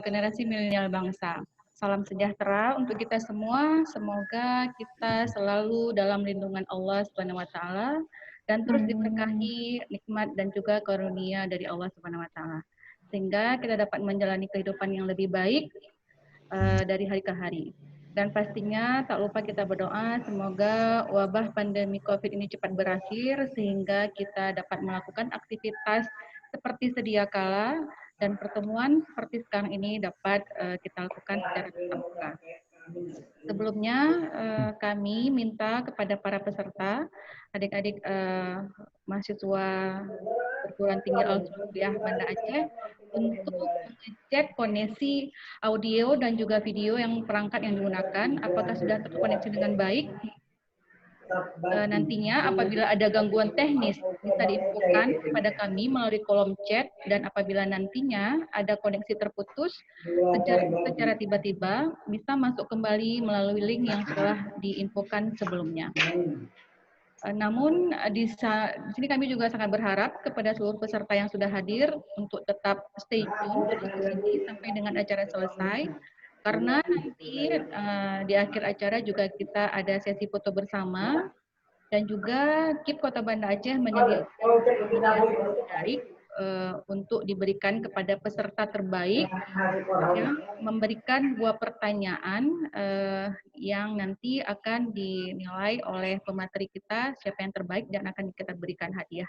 generasi milenial bangsa. Salam sejahtera untuk kita semua. Semoga kita selalu dalam lindungan Allah Subhanahu wa taala dan terus diberkahi nikmat dan juga karunia dari Allah Subhanahu wa taala. Sehingga kita dapat menjalani kehidupan yang lebih baik dari hari ke hari. Dan pastinya tak lupa kita berdoa semoga wabah pandemi COVID ini cepat berakhir sehingga kita dapat melakukan aktivitas seperti sedia kala dan pertemuan seperti sekarang ini dapat kita lakukan secara tatap muka. Sebelumnya kami minta kepada para peserta, adik-adik mahasiswa perguruan tinggi Al-Sulubiah Banda Aceh untuk mengecek koneksi audio dan juga video yang perangkat yang digunakan, apakah sudah terkoneksi dengan baik. Nantinya apabila ada gangguan teknis bisa diinfokan kepada kami melalui kolom chat, dan apabila nantinya ada koneksi terputus secara tiba-tiba bisa masuk kembali melalui link yang telah diinfokan sebelumnya. Namun di sini kami juga sangat berharap kepada seluruh peserta yang sudah hadir untuk tetap stay tune terus di sini sampai dengan acara selesai, karena nanti di akhir acara juga kita ada sesi foto bersama dan juga KIP Kota Banda Aceh menyediakan hadiah menarik untuk diberikan kepada peserta terbaik yang memberikan 2 pertanyaan yang nanti akan dinilai oleh pemateri kita siapa yang terbaik dan akan kita berikan hadiah.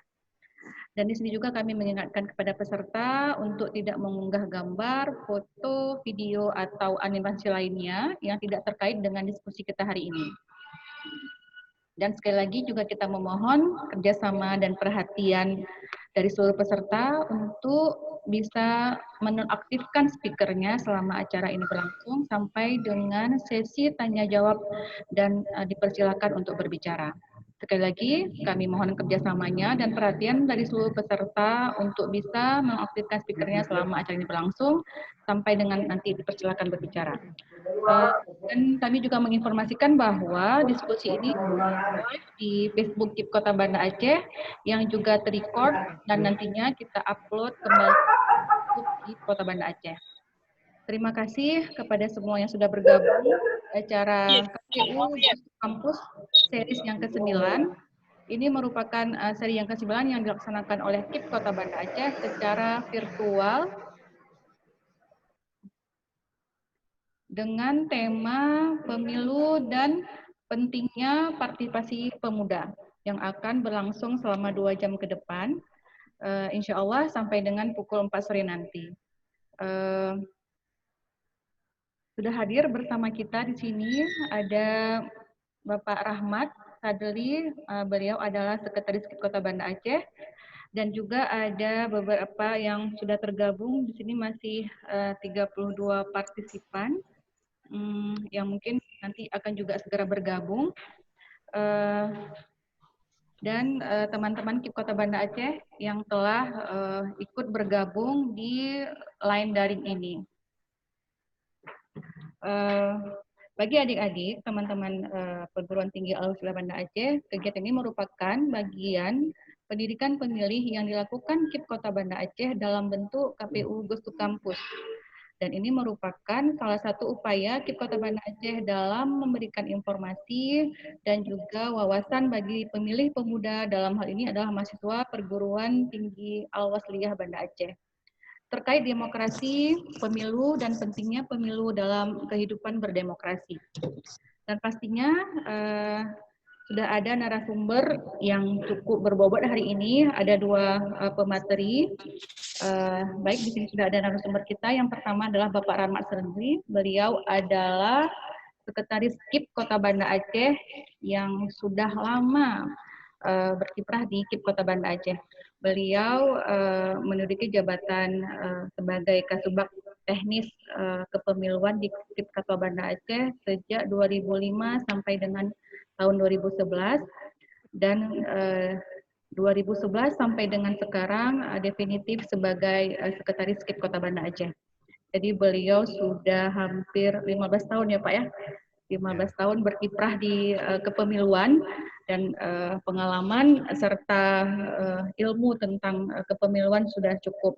Dan di sini juga kami mengingatkan kepada peserta untuk tidak mengunggah gambar, foto, video atau animasi lainnya yang tidak terkait dengan diskusi kita hari ini. Dan sekali lagi juga kita memohon kerjasama dan perhatian dari seluruh peserta untuk bisa menonaktifkan speakernya selama acara ini berlangsung sampai dengan sesi tanya jawab dan dipersilakan untuk berbicara. Sekali lagi kami mohon kerjasamanya dan perhatian dari seluruh peserta untuk bisa mengaktifkan speakernya selama acara ini berlangsung sampai dengan nanti dipersilakan berbicara. Dan kami juga menginformasikan bahwa diskusi ini live di Facebook KIP Kota Banda Aceh yang juga terrecord dan nantinya kita upload kembali di Kota Banda Aceh. Terima kasih kepada semua yang sudah bergabung acara KPU Kampus series yang ke-9. Ini merupakan seri yang ke-9 yang dilaksanakan oleh KIP Kota Banda Aceh secara virtual dengan tema pemilu dan pentingnya partisipasi pemuda yang akan berlangsung selama 2 jam ke depan, insya Allah sampai dengan pukul 4 sore nanti. Sudah hadir bersama kita di sini ada Bapak Rahmat Sadli, beliau adalah Sekretaris KIP Kota Banda Aceh, dan juga ada beberapa yang sudah tergabung di sini masih 32 partisipan yang mungkin nanti akan juga segera bergabung. Dan teman-teman KIP Kota Banda Aceh yang telah ikut bergabung di line daring ini. Bagi adik-adik, teman-teman perguruan tinggi Al-Sulubiah Banda Aceh, kegiatan ini merupakan bagian pendidikan pemilih yang dilakukan KIP Kota Banda Aceh dalam bentuk KPU Gustu Kampus. Dan ini merupakan salah satu upaya KIP Kota Banda Aceh dalam memberikan informasi dan juga wawasan bagi pemilih pemuda, dalam hal ini adalah mahasiswa perguruan tinggi Al-Wasliyah Banda Aceh, terkait demokrasi, pemilu, dan pentingnya pemilu dalam kehidupan berdemokrasi. Dan pastinya sudah ada narasumber yang cukup berbobot hari ini, ada 2 pemateri. Baik, di sini sudah ada narasumber kita. Yang pertama adalah Bapak Rahmat Sadli. Beliau adalah Sekretaris KIP Kota Banda Aceh yang sudah lama berkiprah di KIP Kota Banda Aceh. Beliau menduduki jabatan sebagai Kasubag Teknis Kepemiluan di KIP Kota Banda Aceh sejak 2005 sampai dengan tahun 2011, dan 2011 sampai dengan sekarang definitif sebagai Sekretaris KIP Kota Banda Aceh. Jadi beliau sudah hampir 15 tahun ya Pak ya, 15 tahun berkiprah di kepemiluan, dan pengalaman serta ilmu tentang kepemiluan sudah cukup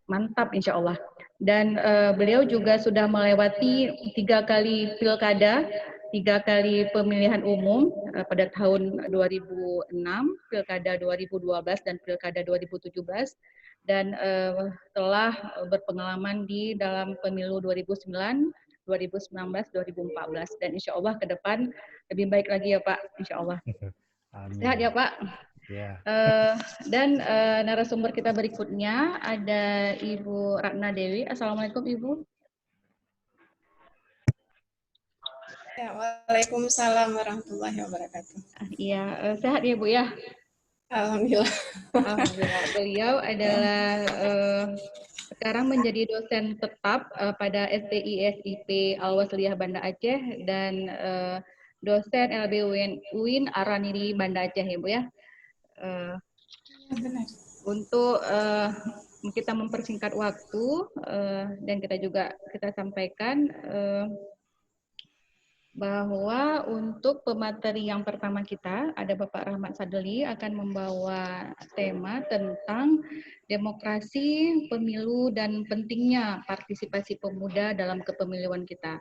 mantap insya Allah. Dan beliau juga sudah melewati 3 kali pilkada, 3 kali pemilihan umum pada tahun 2006, pilkada 2012 dan pilkada 2017, dan telah berpengalaman di dalam pemilu 2009, 2019, 2014, dan insya Allah ke depan lebih baik lagi ya Pak, insya Allah. Sehat ya Pak. Ya. Dan narasumber kita berikutnya ada Ibu Ratna Dewi. Assalamualaikum Ibu. Ya, waalaikumsalam warahmatullahi wabarakatuh. Iya, sehat ya Bu ya. Alhamdulillah. Alhamdulillah. Beliau adalah sekarang menjadi dosen tetap pada STI SIP Al-Wasliyah Banda Aceh dan dosen LB UIN Araniri Banda Aceh ya Bu ya. Benar. Untuk kita mempersingkat waktu dan kita sampaikan bahwa untuk pemateri yang pertama kita ada Bapak Rahmat Sadli akan membawa tema tentang demokrasi, pemilu dan pentingnya partisipasi pemuda dalam kepemiluan kita.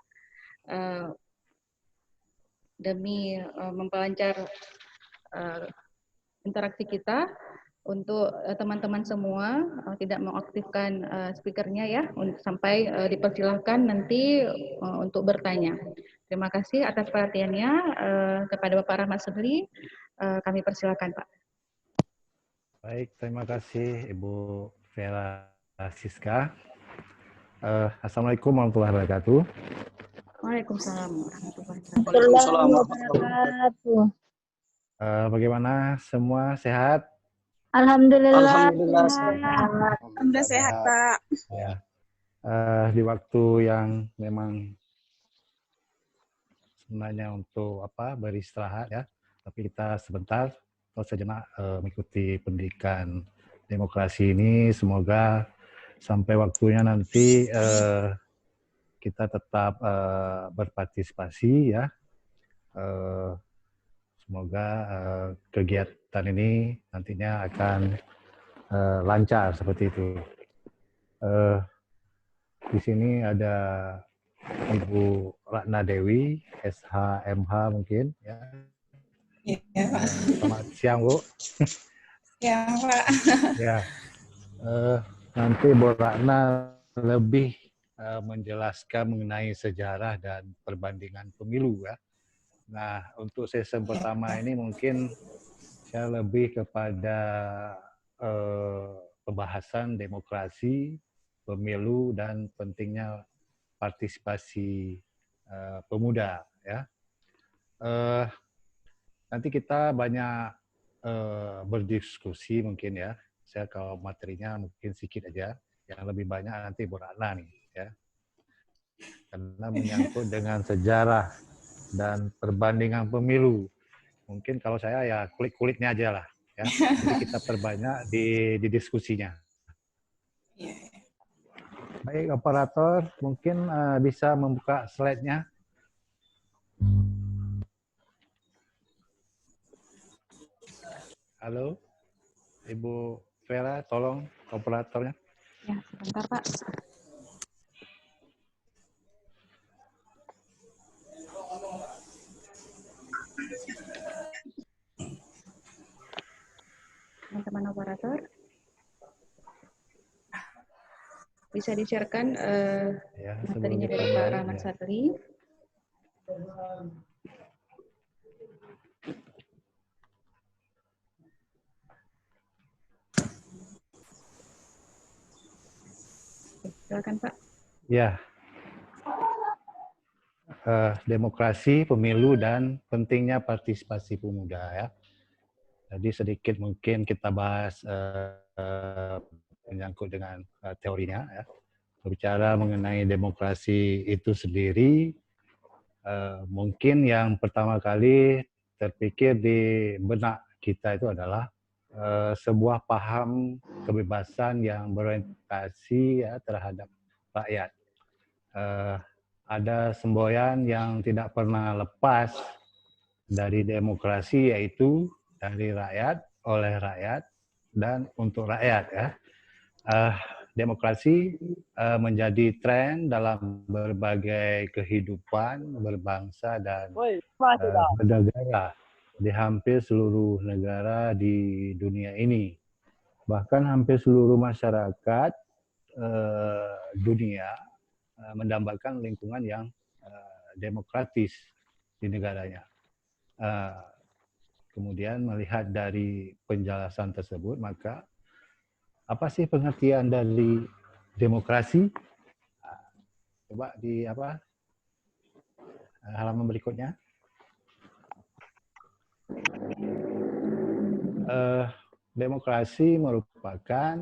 Demi memperlancar interaksi kita, untuk teman-teman semua tidak mengaktifkan speakernya ya, sampai dipersilahkan nanti untuk bertanya. Terima kasih atas perhatiannya kepada Bapak Rahmat Sadli. Kami persilakan Pak. Baik, terima kasih Ibu Vera Siska. Assalamualaikum warahmatullahi wabarakatuh. Waalaikumsalam warahmatullahi wabarakatuh. Bagaimana semua sehat? Alhamdulillah. Alhamdulillah sehat Pak. Ya. Di waktu yang memang sebenarnya untuk beristirahat ya, tapi kita sebentar atau sejenak mengikuti pendidikan demokrasi ini. Semoga sampai waktunya nanti kita tetap berpartisipasi ya. Semoga kegiatan ini nantinya akan lancar seperti itu. Di sini ada Ibu Ratna Dewi, SHMH mungkin ya. Iya Pak. Selamat siang Bu. Ya Pak. Ya, nanti Bu Ratna lebih menjelaskan mengenai sejarah dan perbandingan pemilu ya. Nah, untuk sesi pertama ini mungkin saya lebih kepada pembahasan demokrasi, pemilu dan pentingnya partisipasi pemuda ya. Nanti kita banyak berdiskusi mungkin ya. Saya kalau materinya mungkin sedikit aja, yang lebih banyak nanti Bu Ratna nih ya. Karena menyangkut dengan sejarah dan perbandingan pemilu. Mungkin kalau saya ya kulit-kulitnya aja lah ya. Jadi kita perbanyak di diskusinya. Baik, operator mungkin bisa membuka slide-nya. Halo, Ibu Vera, tolong operatornya. Ya, sebentar Pak. Teman-teman operator, bisa di-share-kan materinya dari Pak Rahmat Sadli. Silakan Pak. Ya, demokrasi, pemilu dan pentingnya partisipasi pemuda ya. Jadi sedikit mungkin kita bahas menyangkut dengan teorinya ya. Berbicara mengenai demokrasi itu sendiri, mungkin yang pertama kali terpikir di benak kita itu adalah sebuah paham kebebasan yang berorientasi ya, terhadap rakyat. Ada semboyan yang tidak pernah lepas dari demokrasi, yaitu dari rakyat, oleh rakyat, dan untuk rakyat ya. demokrasi menjadi tren dalam berbagai kehidupan berbangsa dan bernegara di hampir seluruh negara di dunia ini. Bahkan hampir seluruh masyarakat dunia mendambakan lingkungan yang demokratis di negaranya. Kemudian melihat dari penjelasan tersebut, maka apa sih pengertian dari demokrasi? Coba di halaman berikutnya. Demokrasi merupakan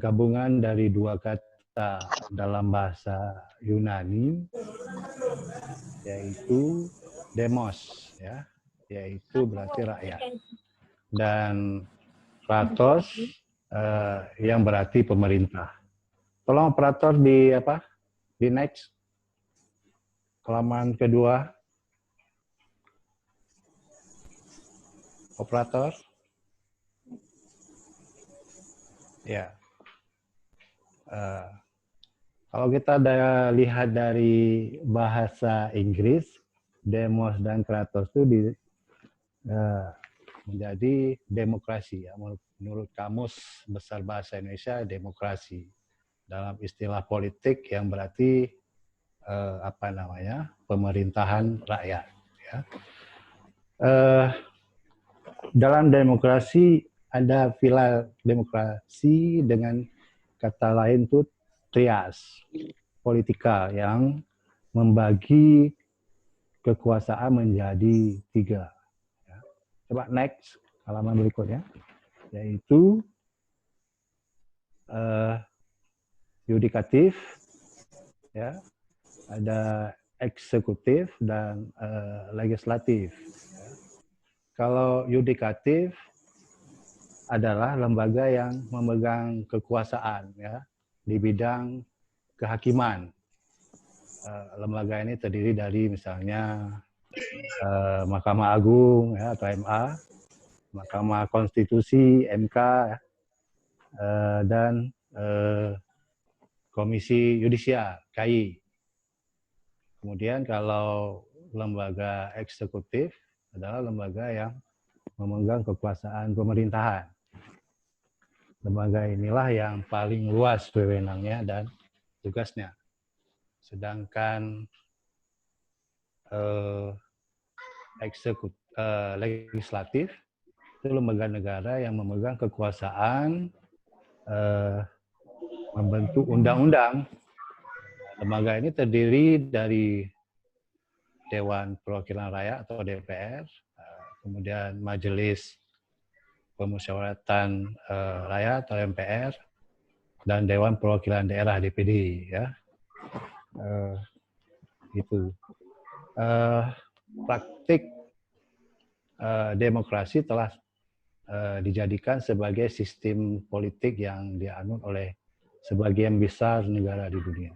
gabungan dari dua kata dalam bahasa Yunani, yaitu demos, yaitu berarti rakyat, dan kratos yang berarti pemerintah. Tolong operator di next halaman kedua. Operator. Ya. Kalau kita lihat dari bahasa Inggris, demos dan kratos itu menjadi demokrasi. Ya. Menurut Kamus Besar Bahasa Indonesia, demokrasi dalam istilah politik yang berarti pemerintahan rakyat. Ya. Dalam demokrasi ada pilar demokrasi dengan kata lain itu trias politika yang membagi kekuasaan menjadi 3. Ya. Coba next halaman berikutnya, yaitu yudikatif, ya, ada eksekutif dan legislatif. Kalau yudikatif adalah lembaga yang memegang kekuasaan di bidang kehakiman. Lembaga ini terdiri dari misalnya Mahkamah Agung atau MA, Mahkamah Konstitusi MK, dan Komisi Yudisial KI. Kemudian kalau lembaga eksekutif adalah lembaga yang memegang kekuasaan pemerintahan. Lembaga inilah yang paling luas wewenangnya dan tugasnya. Sedangkan legislatif itu lembaga negara yang memegang kekuasaan membentuk undang-undang. Lembaga ini terdiri dari Dewan Perwakilan Rakyat atau DPR, kemudian Majelis Pemusyawaratan Rakyat atau MPR, dan Dewan Perwakilan Daerah DPD. Ya, itu praktik demokrasi telah dijadikan sebagai sistem politik yang dianut oleh sebagian besar negara di dunia.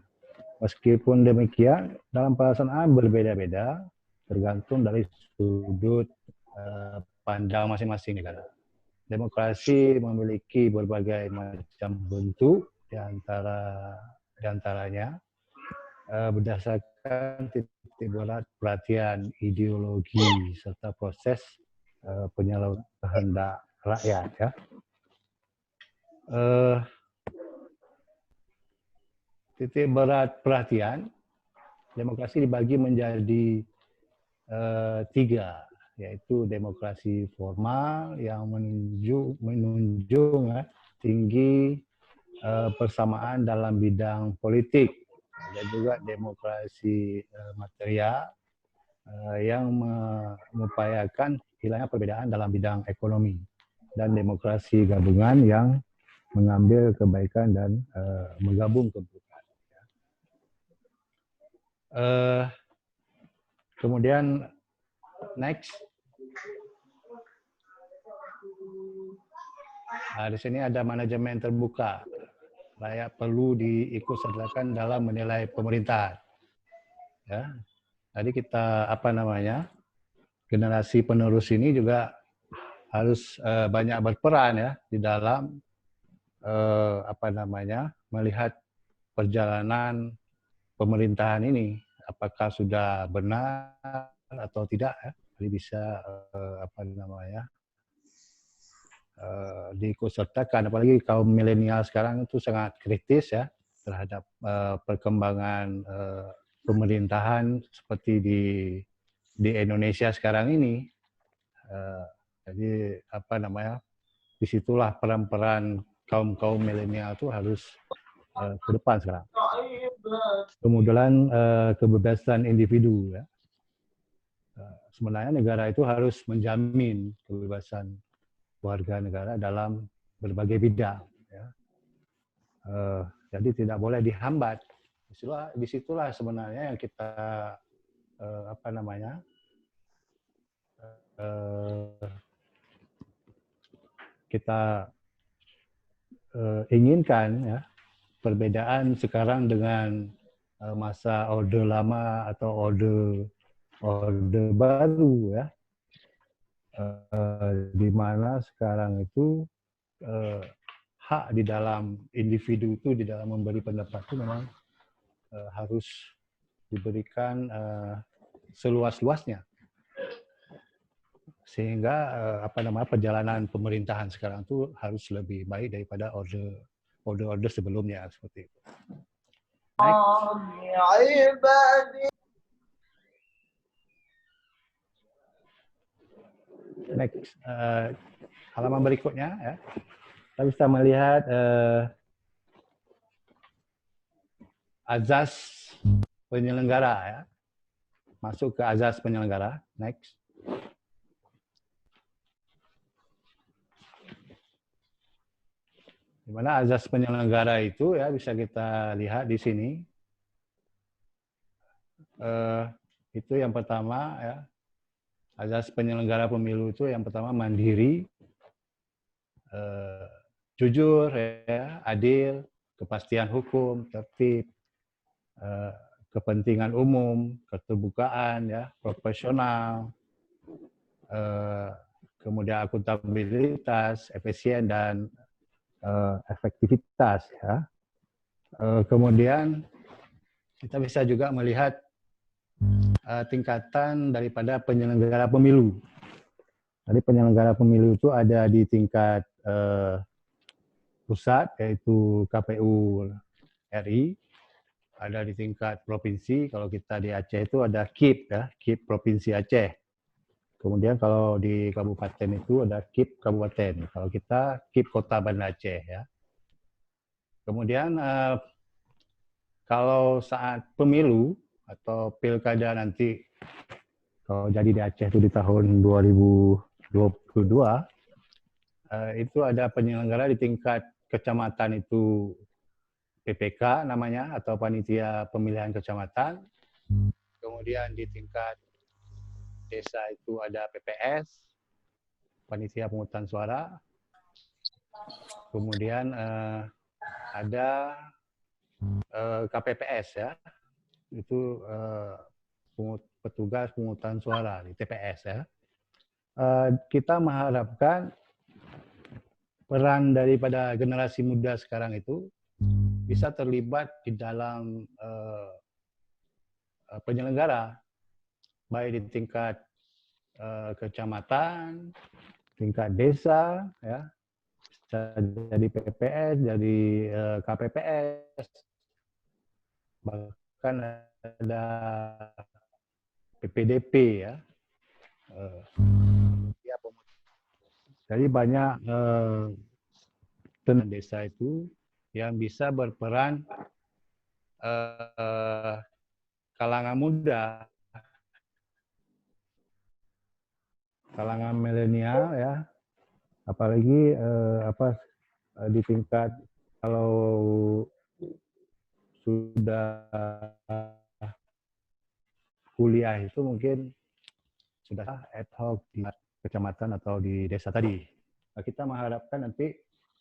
Meskipun demikian, dalam pelaksanaan berbeda-beda tergantung dari sudut pandang masing-masing negara. Demokrasi memiliki berbagai macam bentuk, di antaranya berdasarkan titik berat perhatian ideologi serta proses penyaluran kehendak rakyat. Ya. Titik berat perhatian demokrasi dibagi menjadi 3, yaitu demokrasi formal yang menunjung tinggi persamaan dalam bidang politik, dan juga demokrasi material yang mengupayakan hilangnya perbedaan dalam bidang ekonomi, dan demokrasi gabungan yang mengambil kebaikan dan menggabung keburukan. Kemudian next, di sini ada manajemen terbuka. Rakyat perlu diikutsertakan dalam menilai pemerintahan. Ya, tadi kita generasi penerus ini juga harus banyak berperan ya di dalam apa namanya, melihat perjalanan pemerintahan ini, apakah sudah benar atau tidak ya. Jadi bisa apa namanya, diikutsertakan, apalagi kaum milenial sekarang itu sangat kritis ya terhadap perkembangan pemerintahan seperti di Indonesia sekarang ini. Jadi apa namanya, disitulah peran-peran kaum milenial itu harus ke depan sekarang. Kemudian kebebasan individu ya. Sebenarnya negara itu harus menjamin kebebasan warga negara dalam berbagai bidang. Ya. Jadi tidak boleh dihambat. Disitulah sebenarnya yang kita apa namanya, kita inginkan ya, perbedaan sekarang dengan masa orde lama atau orde baru ya, di mana sekarang itu hak di dalam individu itu di dalam memberi pendapat itu memang harus diberikan seluas-luasnya, sehingga apa namanya, perjalanan pemerintahan sekarang itu harus lebih baik daripada orde sebelumnya seperti itu. Next, halaman berikutnya ya, kita bisa melihat azas penyelenggara ya. Masuk ke azas penyelenggara. Next. Di mana azas penyelenggara itu ya bisa kita lihat di sini. Itu yang pertama ya. Azas penyelenggara pemilu itu yang pertama mandiri, jujur ya, adil, kepastian hukum, tertib, kepentingan umum, keterbukaan ya, profesional, kemudian akuntabilitas, efisien dan efektivitas ya. Kemudian kita bisa juga melihat tingkatan daripada penyelenggara pemilu. Jadi penyelenggara pemilu itu ada di tingkat pusat, yaitu KPU RI, ada di tingkat provinsi. Kalau kita di Aceh itu ada KIP ya, KIP Provinsi Aceh. Kemudian kalau di kabupaten itu ada KIP Kabupaten. Kalau kita KIP Kota Banda Aceh ya. Kemudian kalau saat pemilu atau pilkada nanti, kalau jadi di Aceh itu di tahun 2022, itu ada penyelenggara di tingkat kecamatan itu PPK namanya, atau Panitia Pemilihan Kecamatan. Kemudian di tingkat desa itu ada PPS, Panitia Pemungutan Suara. Kemudian ada KPPS ya, itu petugas pemungutan suara di TPS ya. Kita mengharapkan peran daripada generasi muda sekarang itu bisa terlibat di dalam penyelenggara, baik di tingkat kecamatan, tingkat desa, ya, bisa jadi PPS, jadi KPPS, bahkan ada PPDP ya. Jadi banyak tenaga desa itu yang bisa berperan kalangan muda, kalangan milenial ya, apalagi di tingkat kalau sudah kuliah itu mungkin sudah ad hoc di kecamatan atau di desa tadi. Nah, kita mengharapkan nanti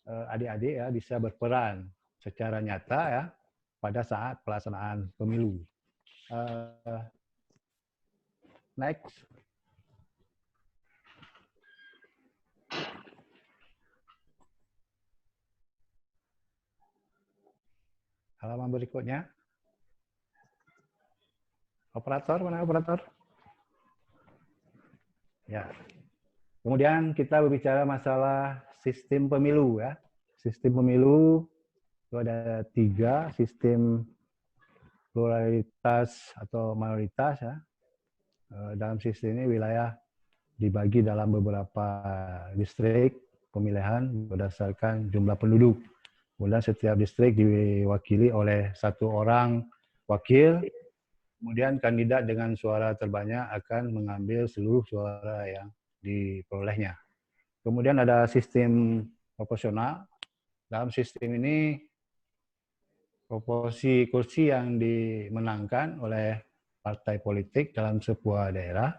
adik-adik ya bisa berperan secara nyata ya pada saat pelaksanaan pemilu. Next. Halaman berikutnya. Operator, mana operator? Ya. Kemudian kita berbicara masalah sistem pemilu ya. Sistem pemilu itu ada 3, sistem pluralitas atau mayoritas ya. Dalam sistem ini wilayah dibagi dalam beberapa distrik pemilihan berdasarkan jumlah penduduk. Kemudian setiap distrik diwakili oleh 1 orang wakil. Kemudian kandidat dengan suara terbanyak akan mengambil seluruh suara yang diperolehnya. Kemudian ada sistem proporsional. Dalam sistem ini proporsi kursi yang dimenangkan oleh partai politik dalam sebuah daerah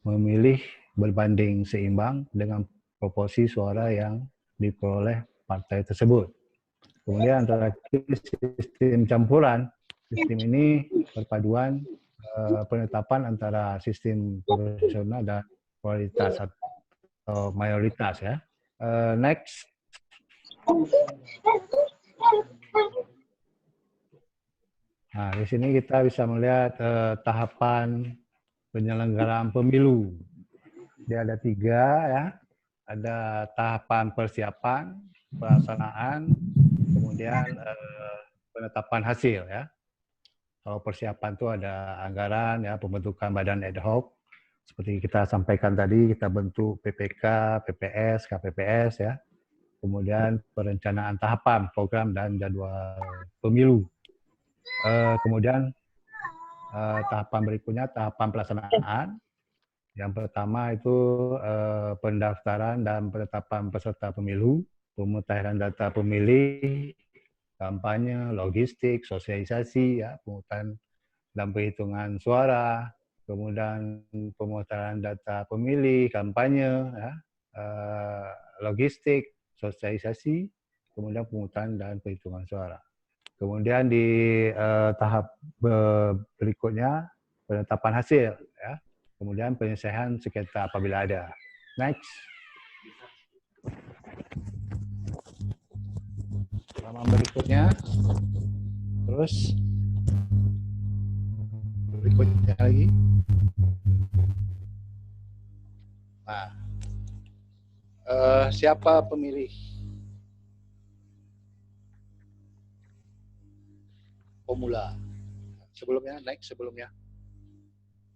memilih berbanding seimbang dengan proporsi suara yang diperoleh partai tersebut. Kemudian terakhir sistem campuran. Sistem ini perpaduan penetapan antara sistem proporsional dan kualitas atau mayoritas ya. Next. Nah, di sini kita bisa melihat tahapan penyelenggaraan pemilu. Dia ada 3 ya. Ada tahapan persiapan, pelaksanaan, kemudian penetapan hasil ya. Kalau persiapan itu ada anggaran ya, pembentukan badan ad hoc. Seperti kita sampaikan tadi, kita bentuk PPK, PPS, KPPS ya. Kemudian perencanaan tahapan, program dan jadwal pemilu. Kemudian tahapan berikutnya tahapan pelaksanaan. Yang pertama itu pendaftaran dan penetapan peserta pemilu, pemutahiran data pemilih, kampanye, logistik, sosialisasi, ya, pemungutan dan perhitungan suara, kemudian pemutahiran data pemilih, kampanye, ya, logistik, sosialisasi, kemudian pemungutan dan perhitungan suara. Kemudian di tahap berikutnya penetapan hasil, ya. Kemudian penyelesaian sengketa apabila ada. Next. Halaman berikutnya. Terus berikutnya lagi. Nah, siapa pemilih? Pemula. Sebelumnya, next sebelumnya.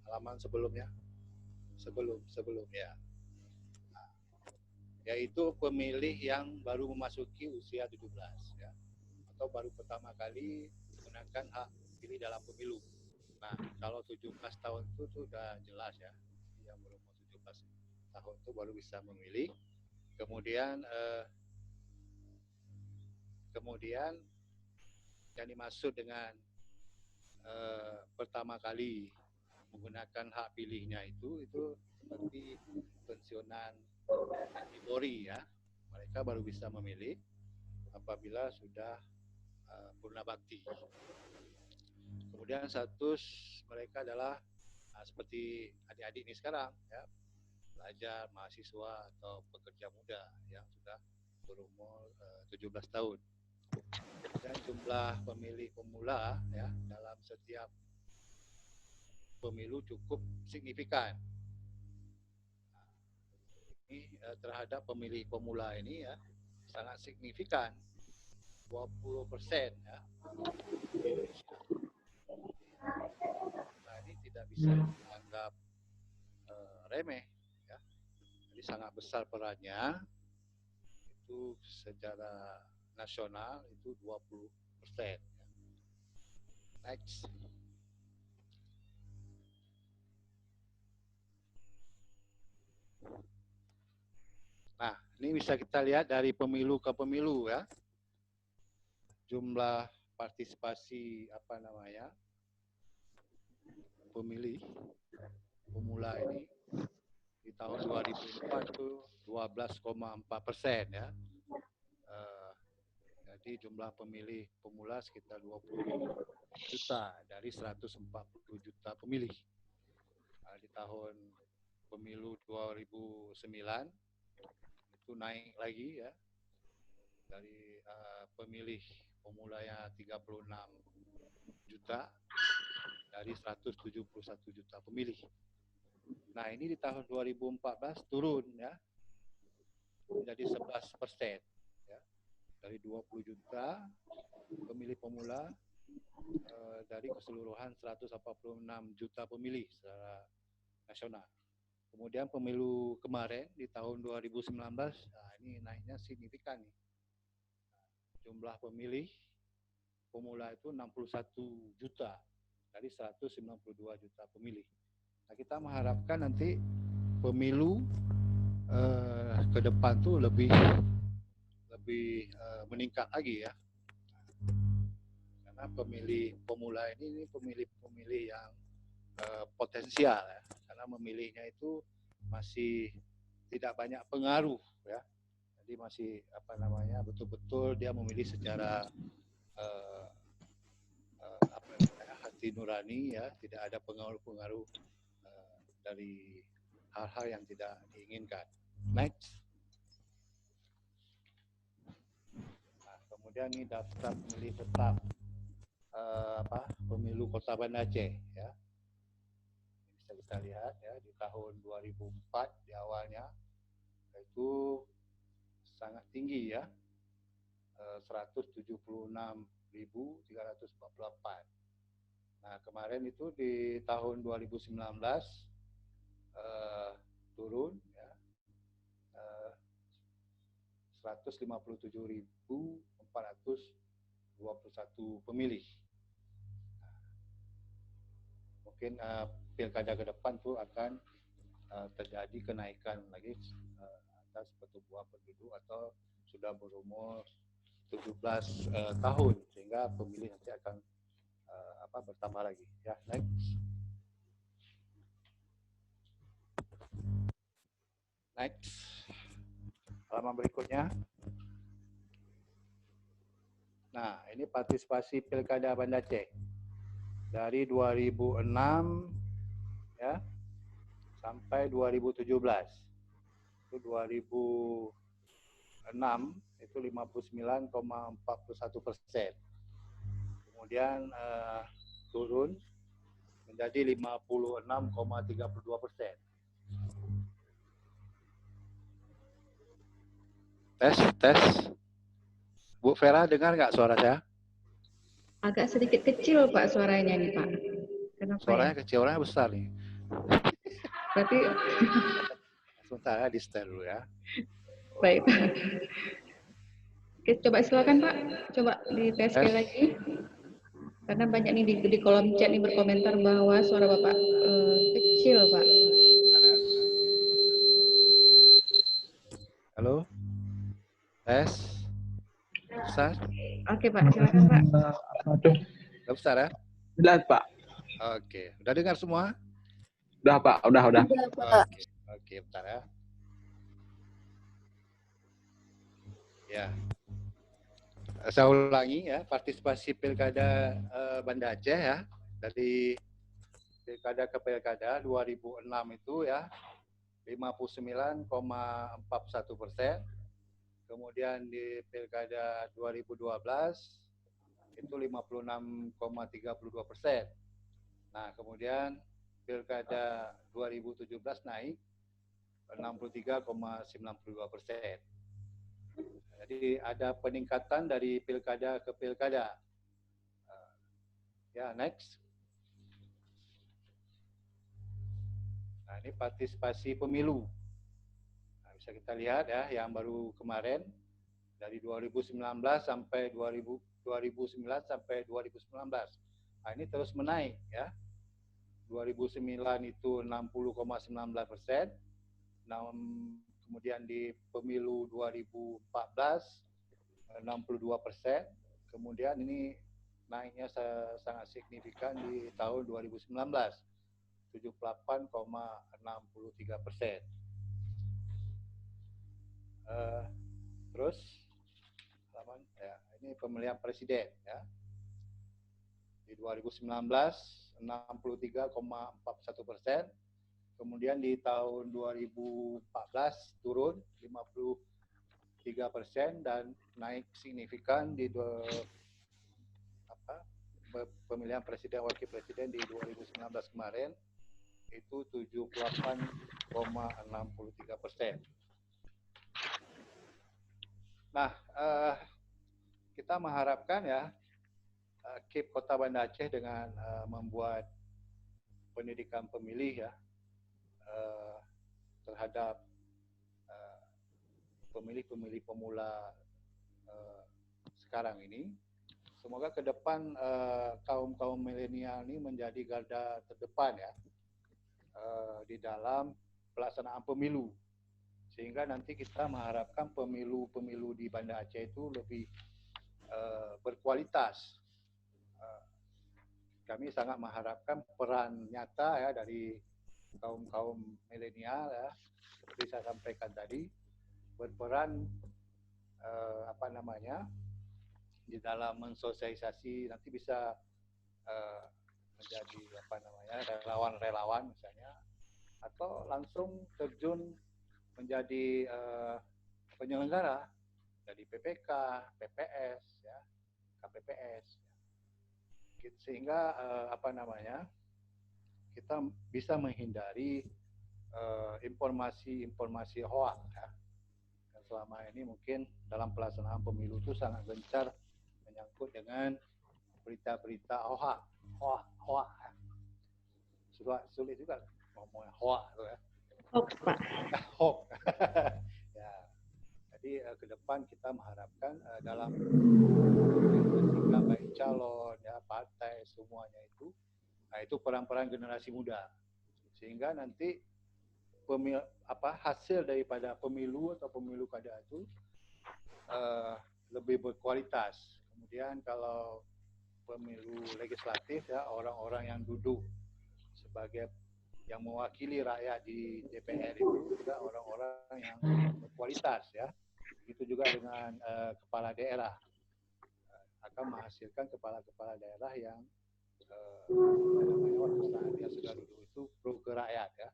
Halaman sebelumnya. Sebelumnya. Nah, yaitu pemilih yang baru memasuki usia 17 ya. Atau baru pertama kali menggunakan hak pilih dalam pemilu. Nah, kalau 17 tahun itu sudah jelas ya. Yang belum 17 tahun itu baru bisa memilih. Kemudian yang dimaksud dengan pertama kali menggunakan hak pilihnya itu seperti pensiunan kategori ya. Mereka baru bisa memilih apabila sudah purna bakti. Kemudian status mereka adalah seperti adik-adik ini sekarang ya, pelajar, mahasiswa atau pekerja muda yang sudah berumur 17 tahun. Dan jumlah pemilih pemula ya dalam setiap pemilu cukup signifikan. Ini terhadap pemilih pemula ini ya sangat signifikan, 20% ya. Nah, ini tidak bisa dianggap remeh ya. Jadi sangat besar perannya, itu secara nasional itu 20%. Next. Nah, ini bisa kita lihat dari pemilu ke pemilu ya. Jumlah partisipasi pemilih pemula ini di tahun 2004 itu 12,4% ya. Jadi jumlah pemilih pemula sekitar 20 juta dari 140 juta pemilih. Di tahun pemilu 2009 itu naik lagi ya, dari pemilih pemulanya 36 juta dari 171 juta pemilih. Nah, ini di tahun 2014 turun ya menjadi 11%, ya, dari 20 juta pemilih pemula dari keseluruhan 146 juta pemilih secara nasional. Kemudian pemilu kemarin di tahun 2019, nah ini naiknya signifikan nih. Jumlah pemilih pemula itu 61 juta dari 192 juta pemilih. Nah, kita mengharapkan nanti pemilu ke depan tuh lebih meningkat lagi ya. Karena pemilih pemula ini pemilih yang potensial ya. Karena memilihnya itu masih tidak banyak pengaruh ya. Jadi masih betul-betul dia memilih secara hati nurani ya, tidak ada pengaruh-pengaruh dari hal-hal yang tidak diinginkan. Next. Nah, kemudian ini daftar pemilih tetap pemilu Kota Banda Aceh ya. Bisa kita lihat ya di tahun 2004 di awalnya itu sangat tinggi ya, 176.344. Nah, kemarin itu di tahun 2019 turun ya, 157.421 pemilih. Nah, mungkin pilkada ke depan tuh akan terjadi kenaikan lagi atas pertumbuhan penduduk atau sudah berumur 17 tahun sehingga pemilih nanti akan bertambah lagi ya. Next halaman berikutnya. Nah, ini partisipasi pilkada Banda Aceh dari 2006 ya sampai 2017. Itu 2006 itu 59,41%. Kemudian turun menjadi 56,32%. Tes. Bu Vera dengar nggak suara saya? Agak sedikit kecil Pak suaranya nih Pak. Kenapa suaranya ya? kecil, orangnya besar nih. Berarti sebentar ya, di setel dulu ya. baik Pak. Oke, coba silakan Pak. Coba dites sekali lagi. Karena banyak nih di kolom chat nih berkomentar bahwa suara Bapak kecil Pak. Halo? Tes? Besar? Oke Pak, silakan Pak. Udah besar ya? Udah Pak. Oke, udah dengar semua? Udah Pak, udah. Oke, bentar ya. Ya. Saya ulangi ya, partisipasi pilkada Banda Aceh ya, dari pilkada ke pilkada 2006 itu ya 59,41%. Kemudian di pilkada 2012 itu 56,32%. Nah, kemudian pilkada 2017 naik 63,92%. Jadi ada peningkatan dari pilkada ke pilkada. Ya, next. Nah, ini partisipasi pemilu. Nah, bisa kita lihat ya, yang baru kemarin dari 2019 sampai 2009 sampai 2019. Nah, ini terus menaik ya. 2009 itu 60,19%. Kemudian di pemilu 2014 62%. Kemudian ini naiknya sangat signifikan di tahun 2019 78,63%. Terus ya, ini pemilihan presiden ya. Di 2019 63,41%. Kemudian di tahun 2014 turun 53% dan naik signifikan di pemilihan presiden wakil presiden di 2019 kemarin itu 78,63%. Nah, kita mengharapkan ya KIP Kota Banda Aceh dengan membuat pendidikan pemilih ya terhadap pemilih-pemilih pemula sekarang ini, semoga ke depan kaum milenial ini menjadi garda terdepan ya di dalam pelaksanaan pemilu, sehingga nanti kita mengharapkan pemilu di Banda Aceh itu lebih berkualitas. Kami sangat mengharapkan peran nyata ya dari kaum milenial ya, seperti saya sampaikan tadi, berperan di dalam mensosialisasi, nanti bisa menjadi relawan-relawan misalnya, atau langsung terjun menjadi penyelenggara dari PPK, PPS ya, KPPS, sehingga kita bisa menghindari informasi hoak ya. Selama ini mungkin dalam pelaksanaan pemilu itu sangat gencar menyangkut dengan berita-berita hoak. Sulit juga ngomongnya hoak itu ya. Hoax, Pak. Hoax. Ya. Jadi ke depan kita mengharapkan dalam sikap baik calon ya, partai semuanya itu, itu peran-peran generasi muda, sehingga nanti hasil daripada pemilu atau pemilu kada itu lebih berkualitas. Kemudian kalau pemilu legislatif ya, orang-orang yang duduk sebagai yang mewakili rakyat di DPR itu juga orang-orang yang berkualitas ya. Begitu juga dengan kepala daerah, akan menghasilkan kepala-kepala daerah yang waktu saat dia sudah duduk itu pro ke rakyat ya,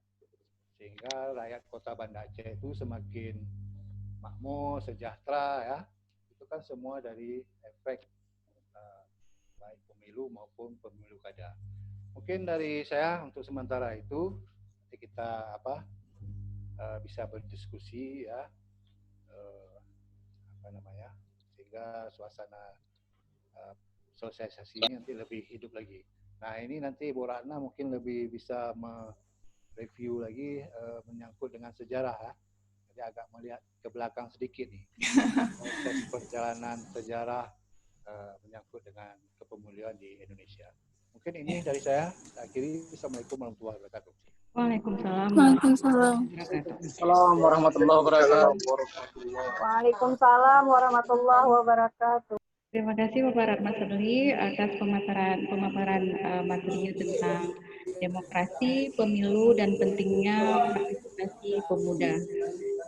sehingga rakyat Kota Banda Aceh itu semakin makmur, sejahtera ya. Itu kan semua dari efek baik pemilu maupun pemilu kada. Mungkin dari saya untuk sementara itu, nanti kita bisa berdiskusi ya, sehingga suasana sosialisasi ini nanti lebih hidup lagi. Nah ini nanti Bu Ratna mungkin lebih bisa mereview lagi menyangkut dengan sejarah ya. Jadi agak melihat ke belakang sedikit nih, proses perjalanan sejarah menyangkut dengan kepemiluan di Indonesia. Mungkin ini dari saya. Akhiri, Assalamualaikum warahmatullahi wabarakatuh. Waalaikumsalam. Waalaikumsalam. Assalamualaikum warahmatullahi wabarakatuh. Waalaikumsalam warahmatullahi wabarakatuh. Terima kasih Bapak Ratna Sadli atas pemaparan materinya tentang demokrasi, pemilu, dan pentingnya partisipasi pemuda.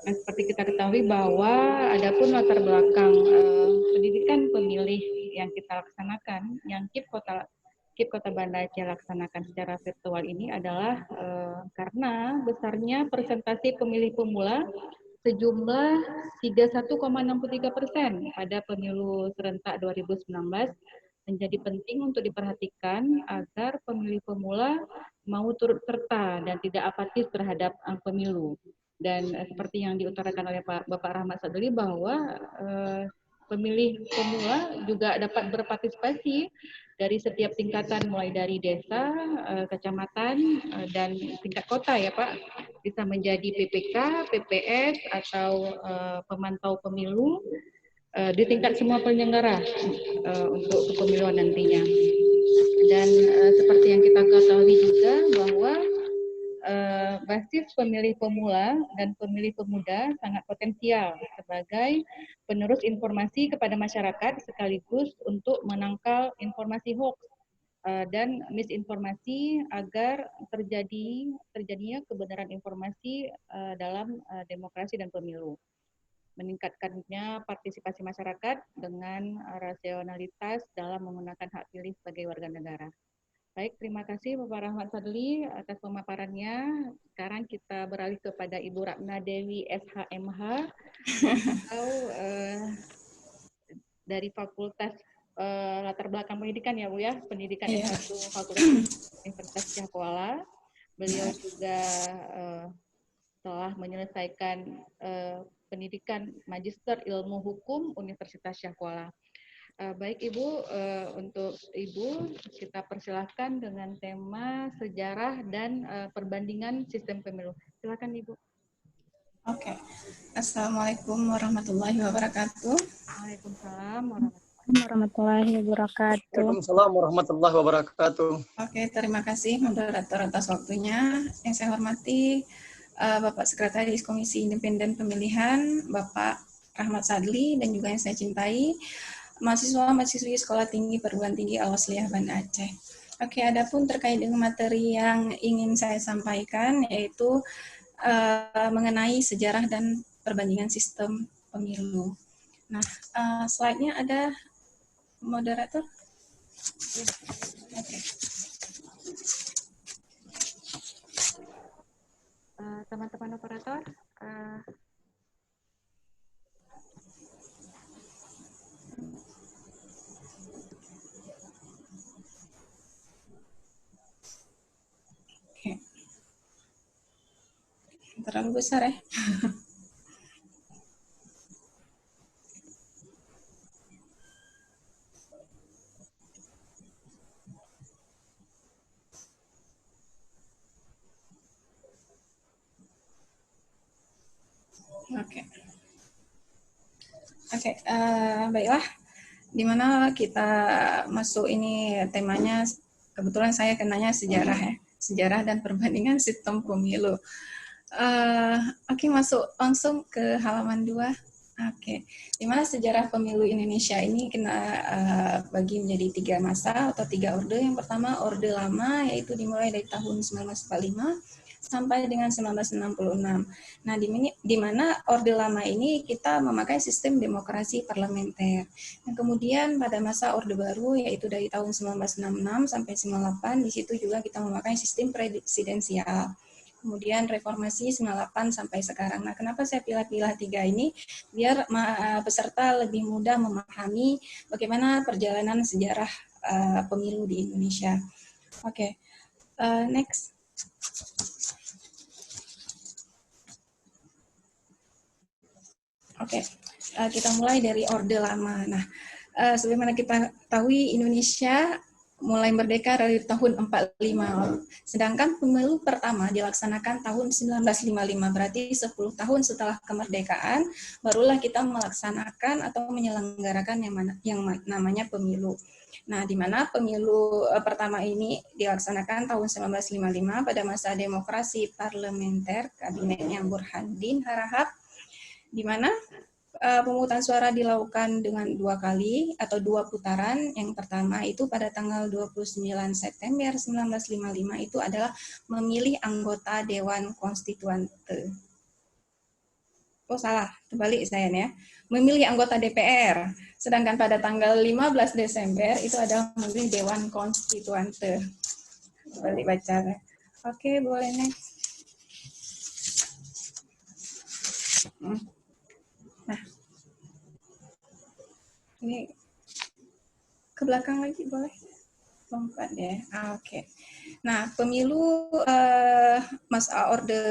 Nah, seperti kita ketahui bahwa adapun latar belakang pendidikan pemilih yang kita laksanakan, yang KIP Kota Banda Aceh laksanakan secara virtual ini adalah karena besarnya persentase pemilih pemula sejumlah 31,63% pada pemilu serentak 2019 menjadi penting untuk diperhatikan agar pemilih pemula mau turut serta dan tidak apatis terhadap pemilu. Dan seperti yang diutarakan oleh Bapak Rahmat Sadli bahwa pemilih pemula juga dapat berpartisipasi dari setiap tingkatan, mulai dari desa, kecamatan, dan tingkat kota ya Pak. Bisa menjadi PPK, PPS, atau pemantau pemilu di tingkat semua penyelenggara untuk kepemiluan nantinya. Dan seperti yang kita ketahui juga bahwa basis pemilih pemula dan pemilih pemuda sangat potensial sebagai penerus informasi kepada masyarakat sekaligus untuk menangkal informasi hoax dan misinformasi agar terjadinya kebenaran informasi dalam demokrasi dan pemilu. Meningkatkannya partisipasi masyarakat dengan rasionalitas dalam menggunakan hak pilih sebagai warga negara. Baik, terima kasih Bapak Rahmat Sadli atas pemaparannya. Sekarang kita beralih kepada Ibu Ratna Dewi SHMH atau dari Fakultas Latar Belakang tentang pendidikan ya Bu ya, pendidikan Iya. S1 Fakultas Universitas Syah Kuala. Beliau juga telah menyelesaikan pendidikan Magister Ilmu Hukum Universitas Syah Kuala. Baik Ibu, untuk Ibu kita persilahkan dengan tema sejarah dan perbandingan sistem pemilu. Silakan Ibu. Oke. Assalamualaikum warahmatullahi wabarakatuh. Waalaikumsalam warahmatullahi wabarakatuh. Waalaikumsalam warahmatullahi wabarakatuh. Oke, terima kasih moderator atas waktunya. Yang saya hormati Bapak Sekretaris Komisi Independen Pemilihan, Bapak Rahmat Sadli, dan juga yang saya cintai, mahasiswa-mahasiswi Sekolah Tinggi Perguruan Tinggi Al-Wasliyah Banda Aceh. Oke, adapun terkait dengan materi yang ingin saya sampaikan, yaitu mengenai sejarah dan perbandingan sistem pemilu. Nah, slide-nya ada moderator? Oke. teman-teman operator. Oke. Terlalu besar ya. Oke, baiklah. Dimana kita masuk ini temanya, kebetulan saya kenanya sejarah ya, sejarah dan perbandingan sistem pemilu. Oke, masuk langsung ke halaman 2. Oke, dimana sejarah pemilu Indonesia ini kita bagi menjadi 3 masa atau 3 orde. Yang pertama orde lama, yaitu dimulai dari tahun 1945 sampai dengan 1966. Nah, di mana orde lama ini kita memakai sistem demokrasi parlementer. Dan kemudian pada masa orde baru, yaitu dari tahun 1966 sampai 98, di situ juga kita memakai sistem presidensial. Kemudian reformasi 98 sampai sekarang. Nah, kenapa saya pilih-pilih 3 ini? Biar peserta lebih mudah memahami bagaimana perjalanan sejarah pemilu di Indonesia. Oke, next. Oke, kita mulai dari orde lama. Nah, sebagaimana kita ketahui Indonesia mulai merdeka dari tahun 45. Sedangkan pemilu pertama dilaksanakan tahun 1955, berarti 10 tahun setelah kemerdekaan barulah kita melaksanakan atau menyelenggarakan yang namanya pemilu. Nah, di mana pemilu pertama ini dilaksanakan tahun 1955 pada masa demokrasi parlementer kabinetnya Burhanuddin Harahap, di mana pemungutan suara dilakukan dengan 2 kali atau 2 putaran. Yang pertama itu pada tanggal 29 September 1955 itu adalah memilih anggota Dewan Konstituante. Oh salah, terbalik saya ya. Memilih anggota DPR. Sedangkan pada tanggal 15 Desember itu adalah memilih Dewan Konstituante. Terbalik bacanya. Oke, boleh next. Nah, ini ke belakang lagi boleh? Lompat ya. Oke. Nah, pemilu masa orde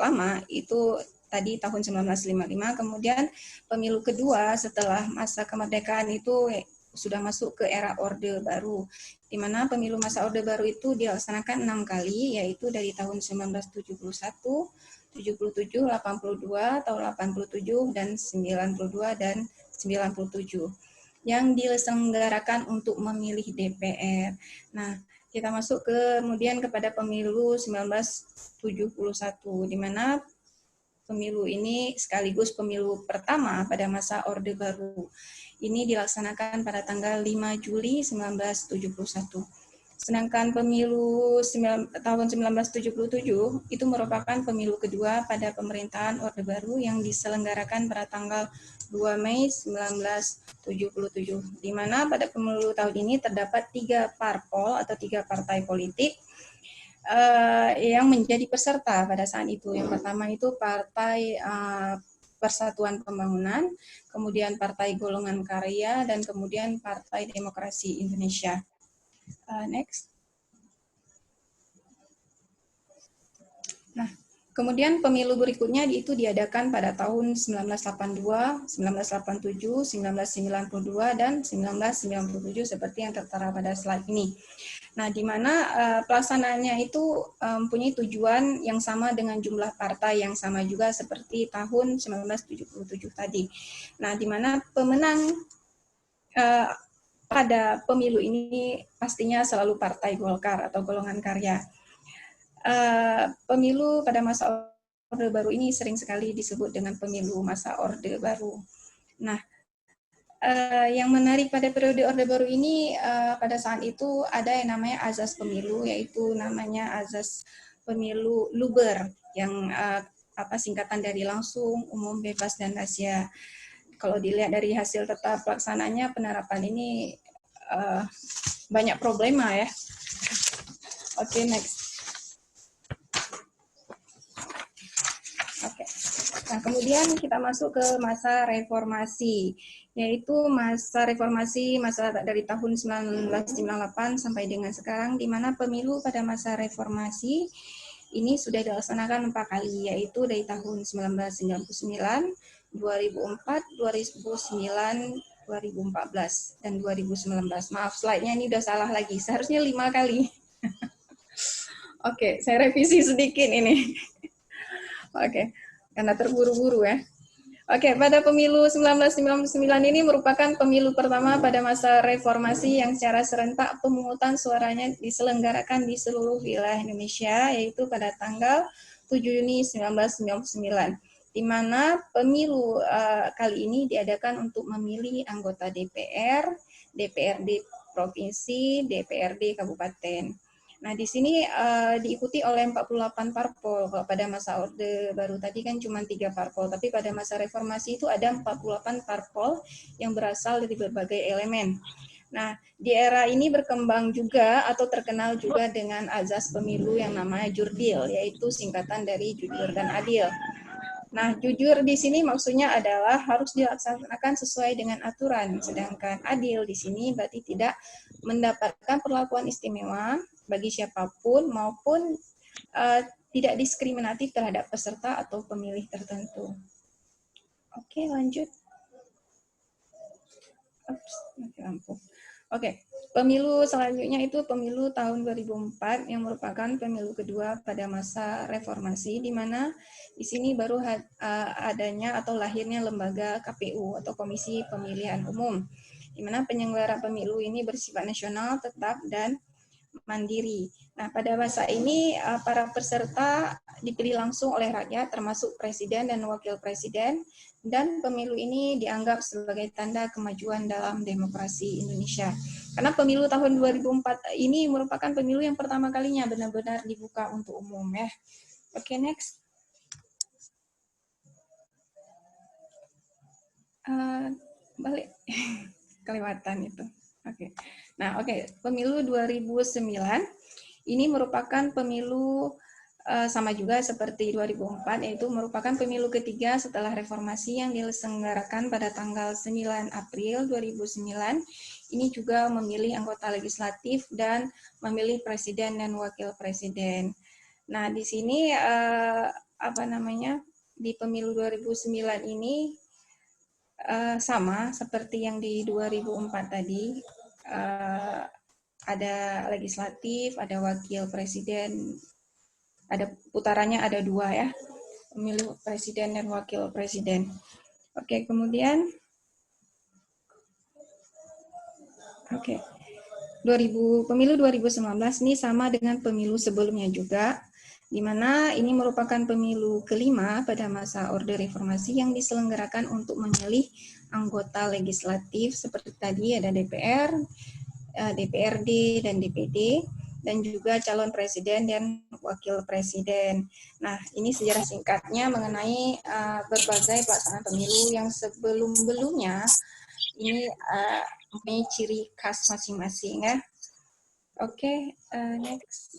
lama itu tadi tahun 1955, kemudian pemilu kedua setelah masa kemerdekaan itu sudah masuk ke era orde baru, di mana pemilu masa orde baru itu dilaksanakan 6 kali, yaitu dari tahun 1971, 77, 82, tahun 87, dan 92, dan 97 yang diselenggarakan untuk memilih DPR. Nah, kita masuk kemudian kepada pemilu 1971, di mana pemilu ini sekaligus pemilu pertama pada masa Orde Baru. Ini dilaksanakan pada tanggal 5 Juli 1971. Sedangkan pemilu tahun 1977 itu merupakan pemilu kedua pada pemerintahan Orde Baru yang diselenggarakan pada tanggal 2 Mei 1977, di mana pada pemilu tahun ini terdapat 3 parpol atau 3 partai politik yang menjadi peserta pada saat itu. Yang pertama itu Partai Persatuan Pembangunan, kemudian Partai Golongan Karya, dan kemudian Partai Demokrasi Indonesia. Next. Nah, kemudian pemilu berikutnya itu diadakan pada tahun 1982, 1987, 1992, dan 1997 seperti yang tertera pada slide ini. Nah, di mana pelaksanaannya itu mempunyai tujuan yang sama dengan jumlah partai yang sama juga seperti tahun 1977 tadi. Nah, di mana pemenang pada pemilu ini pastinya selalu Partai Golkar atau Golongan Karya. Pemilu pada masa Orde Baru ini sering sekali disebut dengan pemilu masa Orde Baru. Nah, yang menarik pada periode Orde Baru ini pada saat itu ada yang namanya azas pemilu, yaitu namanya azas pemilu Luber yang singkatan dari langsung, umum, bebas, dan rahasia. Kalau dilihat dari hasil tata pelaksananya, penerapan ini banyak problema ya. Oke, next. Oke. Nah, kemudian kita masuk ke masa reformasi, yaitu masa reformasi dari tahun 1998 sampai dengan sekarang, di mana pemilu pada masa reformasi ini sudah dilaksanakan 4 kali, yaitu dari tahun 1999, 2004, 2009, 2014, dan 2019. Maaf, slide-nya ini udah salah lagi. Seharusnya 5 kali. Oke, saya revisi sedikit ini. Oke, karena terburu-buru ya. Oke, pada pemilu 1999 ini merupakan pemilu pertama pada masa reformasi yang secara serentak pemungutan suaranya diselenggarakan di seluruh wilayah Indonesia, yaitu pada tanggal 7 Juni 1999. Di mana pemilu kali ini diadakan untuk memilih anggota DPR, DPRD Provinsi, DPRD Kabupaten. Nah, di sini diikuti oleh 48 parpol. Kalau pada masa Orde Baru tadi kan cuma 3 parpol, tapi pada masa reformasi itu ada 48 parpol yang berasal dari berbagai elemen. Nah, di era ini berkembang juga atau terkenal juga dengan azas pemilu yang namanya Jurdil, yaitu singkatan dari jujur dan adil. Nah, jujur di sini maksudnya adalah harus dilaksanakan sesuai dengan aturan, sedangkan adil di sini berarti tidak mendapatkan perlakuan istimewa bagi siapapun maupun tidak diskriminatif terhadap peserta atau pemilih tertentu. Oke, lanjut. Mati lampu. Oke, pemilu selanjutnya itu pemilu tahun 2004 yang merupakan pemilu kedua pada masa reformasi, di mana di sini baru adanya atau lahirnya lembaga KPU atau Komisi Pemilihan Umum, di mana penyelenggara pemilu ini bersifat nasional, tetap, dan mandiri. Nah, pada masa ini para peserta dipilih langsung oleh rakyat, termasuk presiden dan wakil presiden, dan pemilu ini dianggap sebagai tanda kemajuan dalam demokrasi Indonesia. Karena pemilu tahun 2004 ini merupakan pemilu yang pertama kalinya benar-benar dibuka untuk umum ya. Oke, next. Balik kelewatan itu. Oke. Nah, pemilu 2009 ini merupakan pemilu sama juga seperti 2004, yaitu merupakan pemilu ketiga setelah reformasi yang diselenggarakan pada tanggal 9 April 2009. Ini juga memilih anggota legislatif dan memilih presiden dan wakil presiden. Nah, di sini di pemilu 2009 ini sama seperti yang di 2004 tadi, ada legislatif, ada wakil presiden, ada putarannya ada 2 ya, pemilu presiden dan wakil presiden. Oke, kemudian pemilu 2019 ini sama dengan pemilu sebelumnya juga, di mana ini merupakan pemilu kelima pada masa Orde Reformasi yang diselenggarakan untuk memilih anggota legislatif seperti tadi ada DPR, DPRD, dan DPD, dan juga calon presiden dan wakil presiden. Nah, ini sejarah singkatnya mengenai berbagai pelaksanaan pemilu yang sebelum-belumnya ini mempunyai ciri khas masing-masing ya. Oke, next.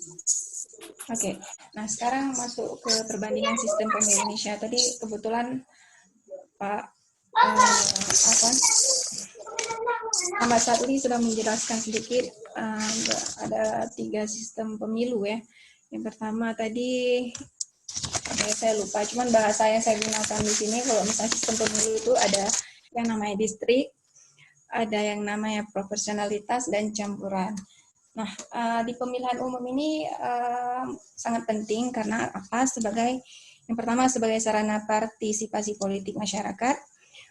Oke, nah sekarang masuk ke perbandingan sistem pemilu Indonesia. Tadi kebetulan Pak Ahmad Sadli sudah menjelaskan sedikit. Ada 3 sistem pemilu ya. Yang pertama tadi saya lupa, cuman bahasa yang saya gunakan di sini kalau misalnya sistem pemilu itu ada yang namanya distrik, ada yang namanya proporsionalitas dan campuran. Nah, di pemilihan umum ini sangat penting karena apa? Yang pertama sebagai sarana partisipasi politik masyarakat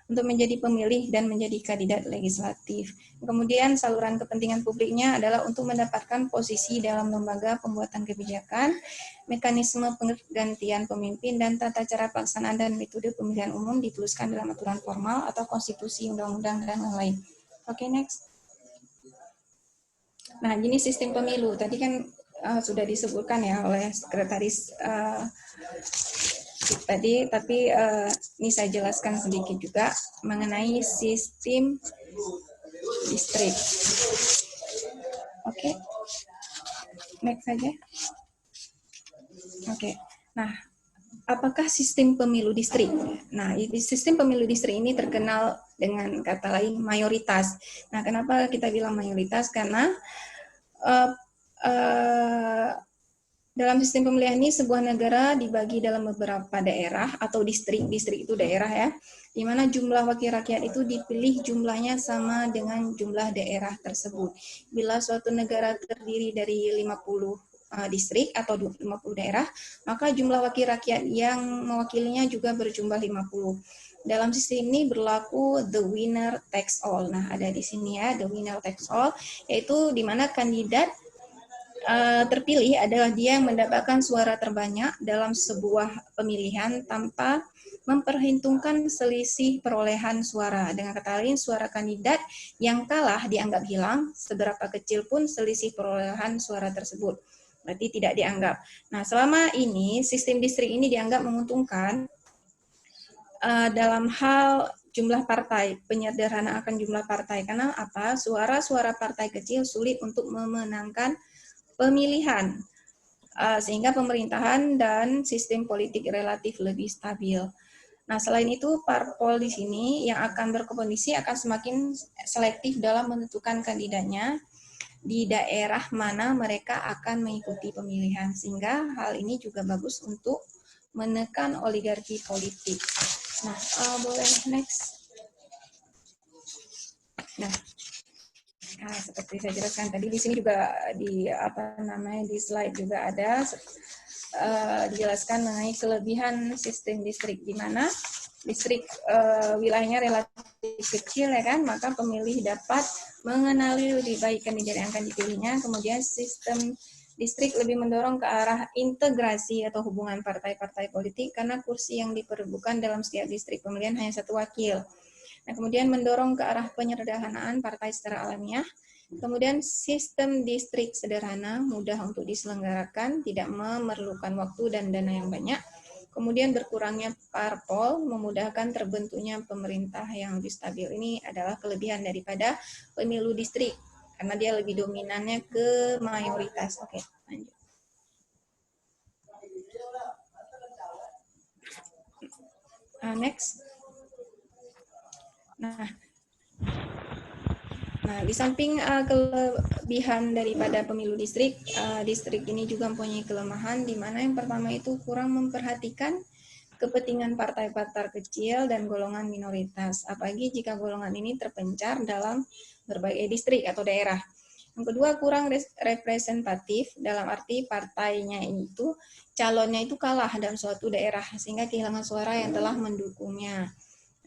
untuk menjadi pemilih dan menjadi kandidat legislatif. Kemudian saluran kepentingan publiknya adalah untuk mendapatkan posisi dalam lembaga pembuatan kebijakan, mekanisme penggantian pemimpin, dan tata cara pelaksanaan dan metode pemilihan umum dituliskan dalam aturan formal atau konstitusi, undang-undang, dan lain-lain. Oke, next. Nah, ini sistem pemilu. Tadi kan sudah disebutkan ya oleh sekretaris tadi, tapi ini saya jelaskan sedikit juga mengenai sistem distrik. Oke, next saja. Oke, nah apakah sistem pemilu distrik? Nah, sistem pemilu distrik ini terkenal dengan kata lain mayoritas. Nah, kenapa kita bilang mayoritas? Karena dalam sistem pemilihan ini sebuah negara dibagi dalam beberapa daerah atau distrik. Distrik itu daerah ya, di mana jumlah wakil rakyat itu dipilih jumlahnya sama dengan jumlah daerah tersebut. Bila suatu negara terdiri dari 50 distrik atau 50 daerah, maka jumlah wakil rakyat yang mewakilinya juga berjumlah 50. Dalam sistem ini berlaku the winner takes all. Nah, ada di sini ya, the winner takes all, yaitu di mana kandidat terpilih adalah dia yang mendapatkan suara terbanyak dalam sebuah pemilihan tanpa memperhitungkan selisih perolehan suara. Dengan kata lain, suara kandidat yang kalah dianggap hilang, seberapa kecil pun selisih perolehan suara tersebut. Berarti tidak dianggap. Nah, selama ini sistem distrik ini dianggap menguntungkan dalam hal jumlah partai, penyederhanaan akan jumlah partai. Karena apa? Suara-suara partai kecil sulit untuk memenangkan pemilihan, sehingga pemerintahan dan sistem politik relatif lebih stabil. Nah, selain itu, parpol di sini yang akan berkompetisi akan semakin selektif dalam menentukan kandidatnya di daerah mana mereka akan mengikuti pemilihan, sehingga hal ini juga bagus untuk menekan oligarki politik. Nah, boleh next. Nah, seperti saya jelaskan tadi, di sini juga di di slide juga ada dijelaskan mengenai kelebihan sistem distrik, di mana distrik wilayahnya relatif kecil ya kan, maka pemilih dapat mengenali lebih baik kandidat yang akan dipilihnya. Kemudian sistem distrik lebih mendorong ke arah integrasi atau hubungan partai-partai politik karena kursi yang diperebutkan dalam setiap distrik pemilihan hanya 1 wakil. Nah, kemudian mendorong ke arah penyederhanaan partai secara alamiah. Kemudian sistem distrik sederhana, mudah untuk diselenggarakan, tidak memerlukan waktu dan dana yang banyak. Kemudian berkurangnya parpol, memudahkan terbentuknya pemerintah yang lebih stabil. Ini adalah kelebihan daripada pemilu distrik, karena dia lebih dominannya ke mayoritas. Oke, lanjut. Next. Nah, di samping kelebihan daripada pemilu distrik, distrik ini juga mempunyai kelemahan, di mana yang pertama itu kurang memperhatikan kepentingan partai-partai kecil dan golongan minoritas, apalagi jika golongan ini terpencar dalam berbagai distrik atau daerah. Yang kedua, kurang representatif, dalam arti partainya itu, calonnya itu kalah dalam suatu daerah, sehingga kehilangan suara yang telah mendukungnya.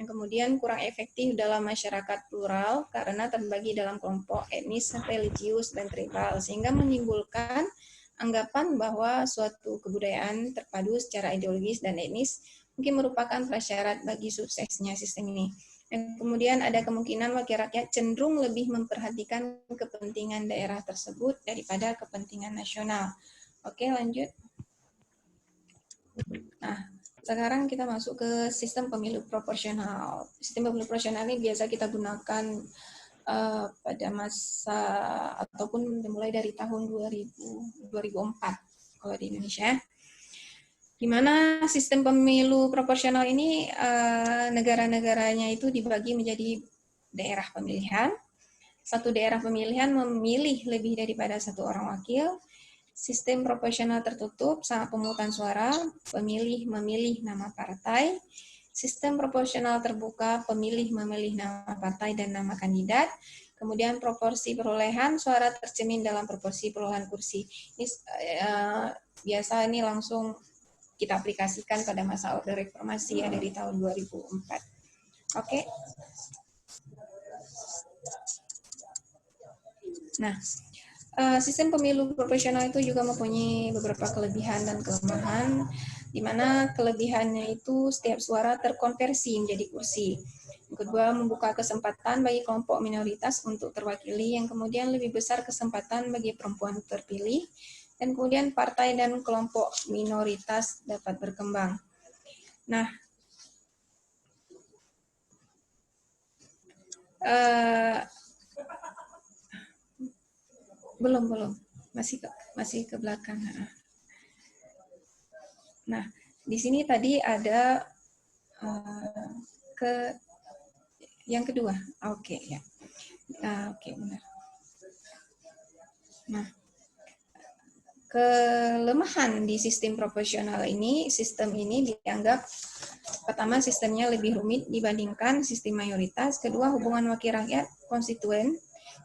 Dan kemudian kurang efektif dalam masyarakat plural karena terbagi dalam kelompok etnis, religius, dan tribal, sehingga menimbulkan anggapan bahwa suatu kebudayaan terpadu secara ideologis dan etnis mungkin merupakan prasyarat bagi suksesnya sistem ini. Dan kemudian ada kemungkinan wakil rakyat cenderung lebih memperhatikan kepentingan daerah tersebut daripada kepentingan nasional. Oke, lanjut. Nah, sekarang kita masuk ke sistem pemilu proporsional. Sistem pemilu proporsional ini biasa kita gunakan pada masa ataupun dimulai dari tahun 2004 kalau di Indonesia. di mana sistem pemilu proporsional ini negara-negaranya itu dibagi menjadi daerah pemilihan. Satu daerah pemilihan memilih lebih daripada satu orang wakil. Sistem proporsional tertutup saat pemungutan suara, pemilih memilih nama partai. Sistem proporsional terbuka, pemilih memilih nama partai dan nama kandidat. Kemudian proporsi perolehan suara tercermin dalam proporsi perolehan kursi. Ini biasa ini langsung kita aplikasikan pada masa Orde Reformasi ya, dari tahun 2004. Oke. Nah, sistem pemilu proporsional itu juga mempunyai beberapa kelebihan dan kelemahan, di mana kelebihannya itu setiap suara terkonversi menjadi kursi. Yang kedua, membuka kesempatan bagi kelompok minoritas untuk terwakili, yang kemudian lebih besar kesempatan bagi perempuan terpilih, dan kemudian partai dan kelompok minoritas dapat berkembang. Nah, belum, masih ke belakang. Nah, di sini tadi ada yang kedua. Oke, ya. Oke, benar. Nah, kelemahan di sistem proporsional ini, sistem ini dianggap pertama sistemnya lebih rumit dibandingkan sistem mayoritas, kedua hubungan wakil rakyat konstituen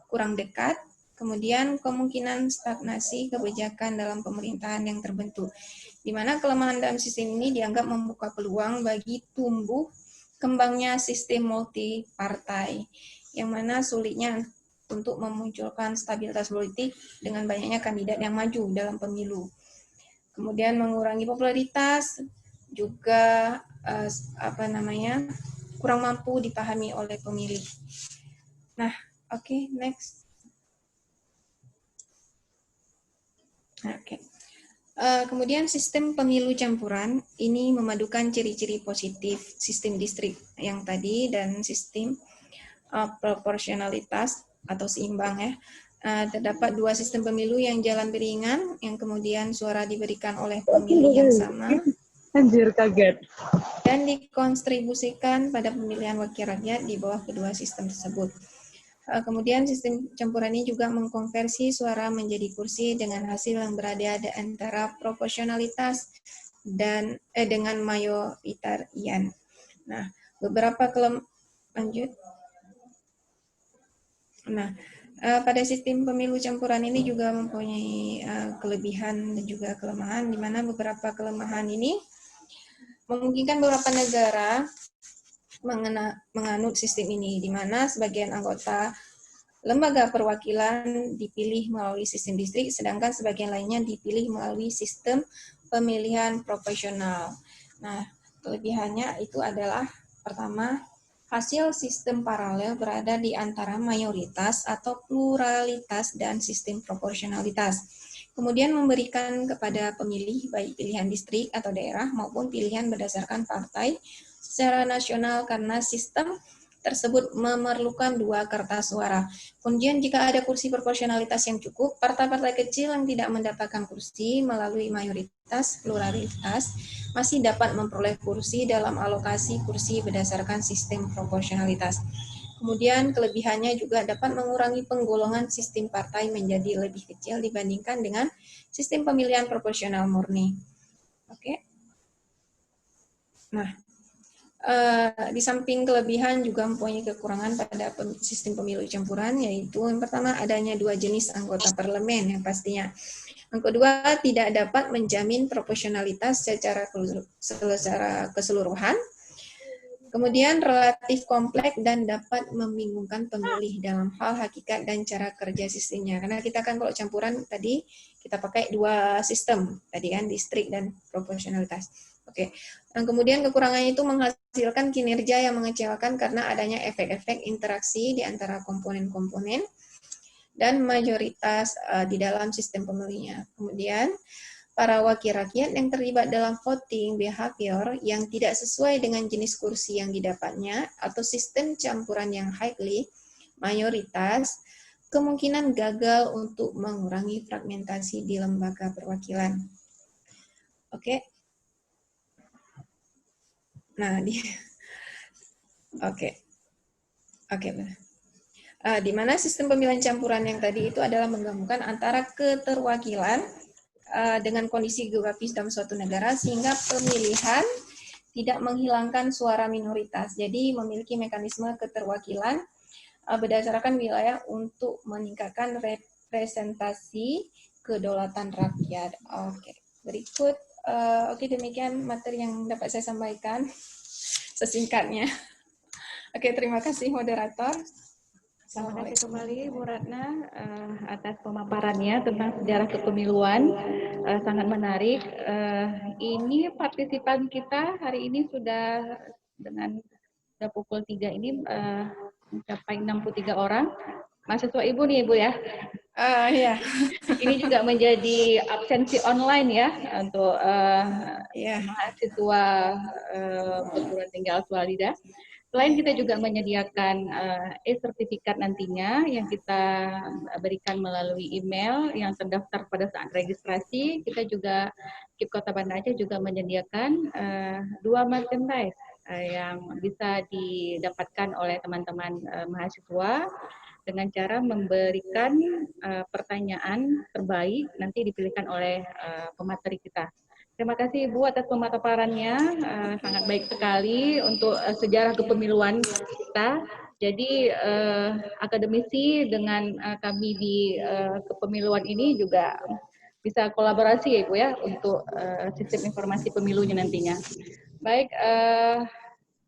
kurang dekat, kemudian kemungkinan stagnasi kebijakan dalam pemerintahan yang terbentuk. Di mana kelemahan dalam sistem ini dianggap membuka peluang bagi tumbuh kembangnya sistem multi partai, yang mana sulitnya untuk memunculkan stabilitas politik dengan banyaknya kandidat yang maju dalam pemilu. Kemudian mengurangi popularitas, juga kurang mampu dipahami oleh pemilih. Nah, oke, next. Oke. Kemudian sistem pemilu campuran ini memadukan ciri-ciri positif sistem distrik yang tadi dan sistem proporsionalitas atau seimbang ya. Terdapat dua sistem pemilu yang jalan beriringan, yang kemudian suara diberikan oleh pemilih yang sama. Anjir, kaget. Dan dikonstribusikan pada pemilihan wakil rakyat di bawah kedua sistem tersebut. Kemudian sistem campuran ini juga mengkonversi suara menjadi kursi dengan hasil yang berada di antara proporsionalitas dan dengan mayoritarian. Nah, beberapa lanjut. Nah, pada sistem pemilu campuran ini juga mempunyai kelebihan dan juga kelemahan, di mana beberapa kelemahan ini memungkinkan beberapa negara menganut sistem ini, di mana sebagian anggota lembaga perwakilan dipilih melalui sistem distrik, sedangkan sebagian lainnya dipilih melalui sistem pemilihan proporsional. Nah, kelebihannya itu adalah pertama, hasil sistem paralel berada di antara mayoritas atau pluralitas dan sistem proporsionalitas. Kemudian memberikan kepada pemilih baik pilihan distrik atau daerah maupun pilihan berdasarkan partai secara nasional karena sistem tersebut memerlukan dua kertas suara. Kemudian jika ada kursi proporsionalitas yang cukup, partai-partai kecil yang tidak mendapatkan kursi melalui mayoritas pluralitas masih dapat memperoleh kursi dalam alokasi kursi berdasarkan sistem proporsionalitas. Kemudian kelebihannya juga dapat mengurangi penggolongan sistem partai menjadi lebih kecil dibandingkan dengan sistem pemilihan proporsional murni. Oke. Nah, di samping kelebihan juga mempunyai kekurangan pada sistem pemilu campuran, yaitu yang pertama adanya dua jenis anggota parlemen yang pastinya. Yang kedua, tidak dapat menjamin proporsionalitas secara keseluruhan. Kemudian relatif kompleks dan dapat membingungkan pemilih dalam hal hakikat dan cara kerja sistemnya. Karena kita kan kalau campuran tadi kita pakai dua sistem, tadi kan distrik dan proporsionalitas. Oke. Dan kemudian kekurangannya itu menghasilkan kinerja yang mengecewakan karena adanya efek-efek interaksi di antara komponen-komponen dan mayoritas di dalam sistem pemilihnya. Kemudian para wakil rakyat yang terlibat dalam voting behavior yang tidak sesuai dengan jenis kursi yang didapatnya atau sistem campuran yang highly mayoritas kemungkinan gagal untuk mengurangi fragmentasi di lembaga perwakilan. Oke. Nah, oke, oke, benar. Di mana sistem pemilihan campuran yang tadi itu adalah menggabungkan antara keterwakilan dengan kondisi geografis dalam suatu negara sehingga pemilihan tidak menghilangkan suara minoritas. Jadi memiliki mekanisme keterwakilan berdasarkan wilayah untuk meningkatkan representasi kedaulatan rakyat. Oke, berikut. Oke, demikian materi yang dapat saya sampaikan sesingkatnya. Oke, terima kasih moderator. Terima kasih kembali Bu Ratna atas pemaparannya tentang sejarah kepemiluan. Sangat menarik. Ini partisipan kita hari ini sudah pukul 3 ini mencapai 63 orang. Mahasiswa Ibu nih Ibu ya. Ya. Ini juga menjadi absensi online ya untuk mahasiswa perguruan tinggi Al-Walida. Selain kita juga menyediakan e-sertifikat nantinya yang kita berikan melalui email yang terdaftar pada saat registrasi, kita juga KIP Kota Banda Aceh juga menyediakan 2 merchandise yang bisa didapatkan oleh teman-teman mahasiswa dengan cara memberikan pertanyaan terbaik nanti dipilihkan oleh pemateri kita. Terima kasih Ibu atas pemaparannya, sangat baik sekali untuk sejarah kepemiluan kita. Jadi akademisi dengan kami di kepemiluan ini juga bisa kolaborasi ya Ibu ya untuk sistem informasi pemilunya nantinya. Baik,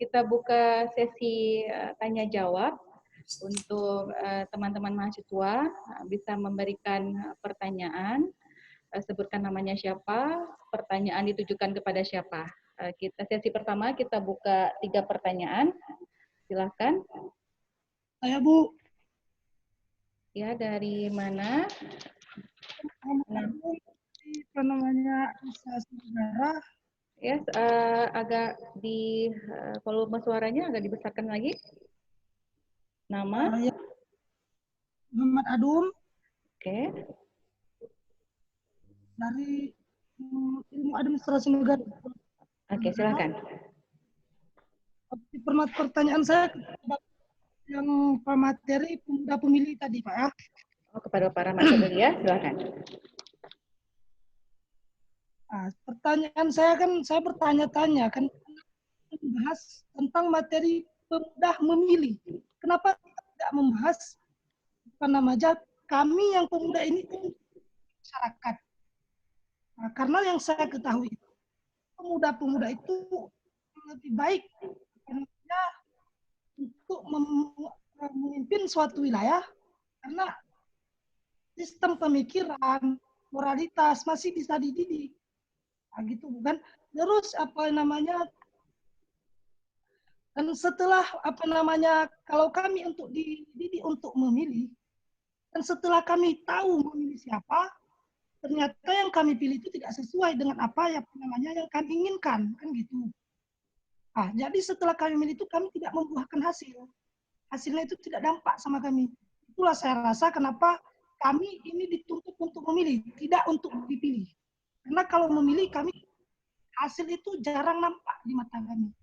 kita buka sesi tanya jawab untuk teman-teman mahasiswa bisa memberikan pertanyaan. Sebutkan namanya siapa, pertanyaan ditujukan kepada siapa. Kita sesi pertama kita buka 3 pertanyaan. Silakan. Saya Bu. Ya, dari mana? Apa namanya instansi negara? Ya, agak di volume suaranya agak dibesarkan lagi. Nama? Muhammad Adum. Oke. Dari ilmu administrasi negara. Oke, silakan. Pertanyaan saya yang pemateri pemuda pemilih tadi, Pak ya. Oh, kepada para mahasiswa ya, silakan. Nah, pertanyaan saya bertanya-tanya kan membahas tentang materi pemuda memilih. Kenapa tidak membahas apa namanya kami yang pemuda ini masyarakat? Nah, karena yang saya ketahui pemuda-pemuda itu lebih baik untuk memimpin suatu wilayah karena sistem pemikiran, moralitas masih bisa dididik. Nah, gitu bukan? Terus apa namanya? Dan setelah apa namanya? Kalau kami untuk dididik untuk memilih, dan setelah kami tahu memilih siapa, ternyata yang kami pilih itu tidak sesuai dengan apa yang namanya yang kami inginkan, kan gitu. Nah, jadi setelah kami milih itu kami tidak membuahkan hasil. Hasilnya itu tidak dampak sama kami. Itulah saya rasa kenapa kami ini dituntut untuk memilih, tidak untuk dipilih. Karena kalau memilih kami hasil itu jarang nampak di mata kami.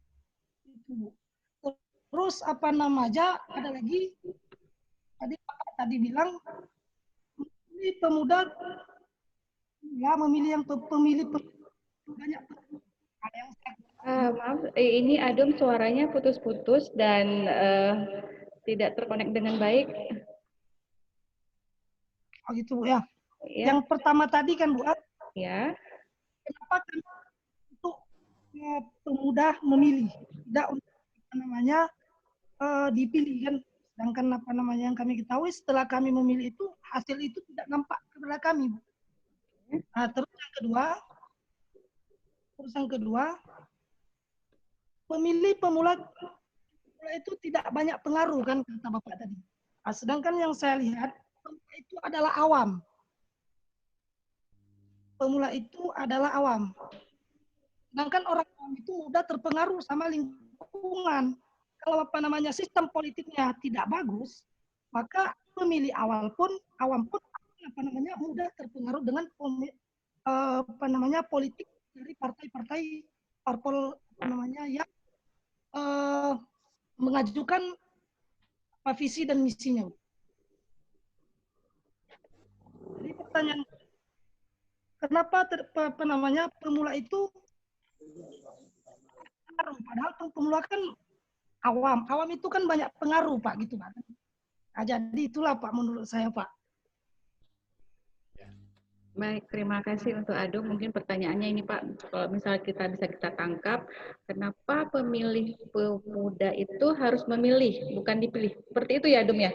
Itu. Terus apa namanya? Ada lagi tadi bilang ini pemuda ya memilih yang pemilih banyak yang maaf, ini Adum suaranya putus-putus dan tidak terkonek dengan baik. Oh gitu Bu ya. Ya. Yang pertama tadi kan Bu, ya. Kenapa kan untuk pemuda memilih, tidak untuk apa namanya dipilih kan? Sedangkan apa namanya yang kami ketahui setelah kami memilih itu hasil itu tidak nampak kepada kami. Bu. Nah, terus yang kedua, pemilih pemula itu tidak banyak pengaruh kan kata Bapak tadi. Nah, sedangkan yang saya lihat itu adalah awam. Pemula itu adalah awam. Sedangkan orang awam itu mudah terpengaruh sama lingkungan. Kalau apa namanya sistem politiknya tidak bagus, maka pemilih awam pun apa namanya mudah terpengaruh dengan apa namanya politik dari partai-partai parpol apa namanya yang mengajukan visi dan misinya. Jadi pertanyaan, kenapa pemula itu pengaruh? Padahal pemula kan awam. Awam itu kan banyak pengaruh, Pak, gitu, Pak. Nah, jadi itulah, Pak, menurut saya, Pak. Baik, terima kasih untuk Adum. Mungkin pertanyaannya ini Pak, kalau misal kita tangkap, kenapa pemilih pemuda itu harus memilih, bukan dipilih? Seperti itu ya Adum ya?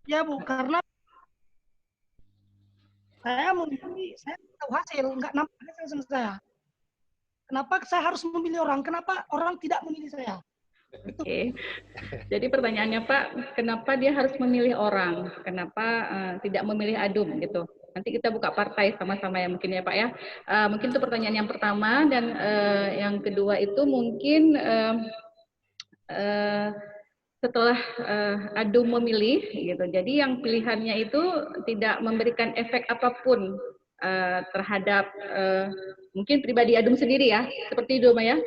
Ya, Bu, karena saya memilih, saya tahu hasil, nggak nampak hasil sama saya. Kenapa saya harus memilih orang? Kenapa orang tidak memilih saya? Oke. Jadi pertanyaannya Pak, kenapa dia harus memilih orang? Kenapa tidak memilih Adum gitu? Nanti kita buka partai sama-sama ya mungkin ya Pak ya. Mungkin itu pertanyaan yang pertama dan yang kedua itu mungkin setelah Adum memilih gitu. Jadi yang pilihannya itu tidak memberikan efek apapun terhadap mungkin pribadi Adum sendiri ya. Seperti itu ya.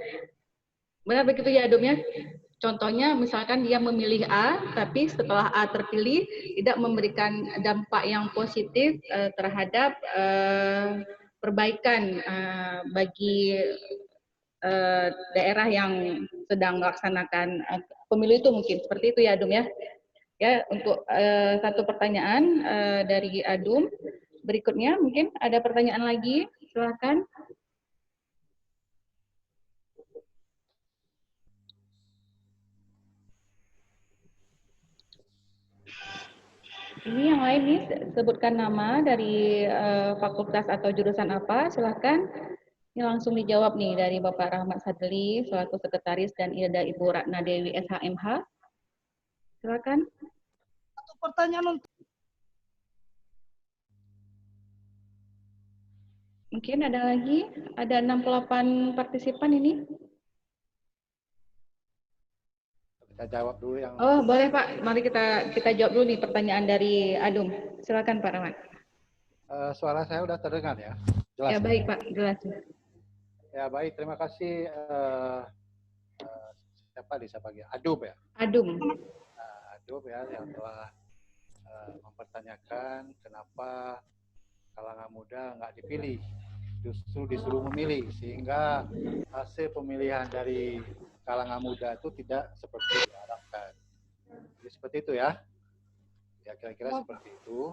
Benar begitu ya Adum ya? Contohnya misalkan dia memilih A, tapi setelah A terpilih tidak memberikan dampak yang positif terhadap perbaikan bagi daerah yang sedang melaksanakan pemilu itu mungkin. Seperti itu ya Adum ya. Ya, untuk satu pertanyaan dari Adum. Berikutnya mungkin ada pertanyaan lagi, silakan. Ini yang lain nih, sebutkan nama dari fakultas atau jurusan apa, silahkan. Ini langsung dijawab nih dari Bapak Rahmat Sadli, selaku sekretaris, dan ada Ibu Ratna Dewi SHMH. Silakan. Satu pertanyaan untuk Mungkin ada lagi, ada 68 partisipan ini. Kita jawab dulu yang. Oh, boleh Pak. Mari kita jawab dulu nih pertanyaan dari Adum. Silakan Pak Rahmat. Suara saya udah terdengar ya? Jelas. Ya baik Pak, jelas. Ya baik, terima kasih. Siapa panggil? Adum ya? Adum. Adum ya yang telah mempertanyakan kenapa kalangan muda nggak dipilih, justru disuruh memilih, sehingga hasil pemilihan dari kalangan muda itu tidak seperti diharapkan. Jadi seperti itu ya. Ya kira-kira seperti itu.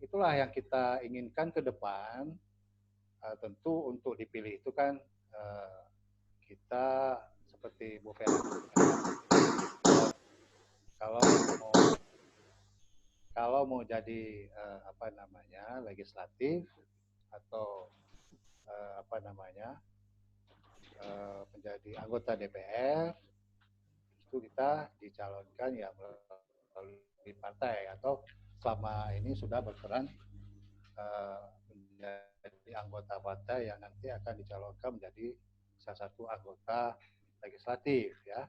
Itulah yang kita inginkan ke depan. Tentu untuk dipilih itu kan kita seperti Bu Vera, kalau mau jadi legislatif atau menjadi anggota DPR, itu kita dicalonkan ya melalui partai atau selama ini sudah berperan menjadi anggota partai yang nanti akan dicalonkan menjadi salah satu anggota legislatif ya,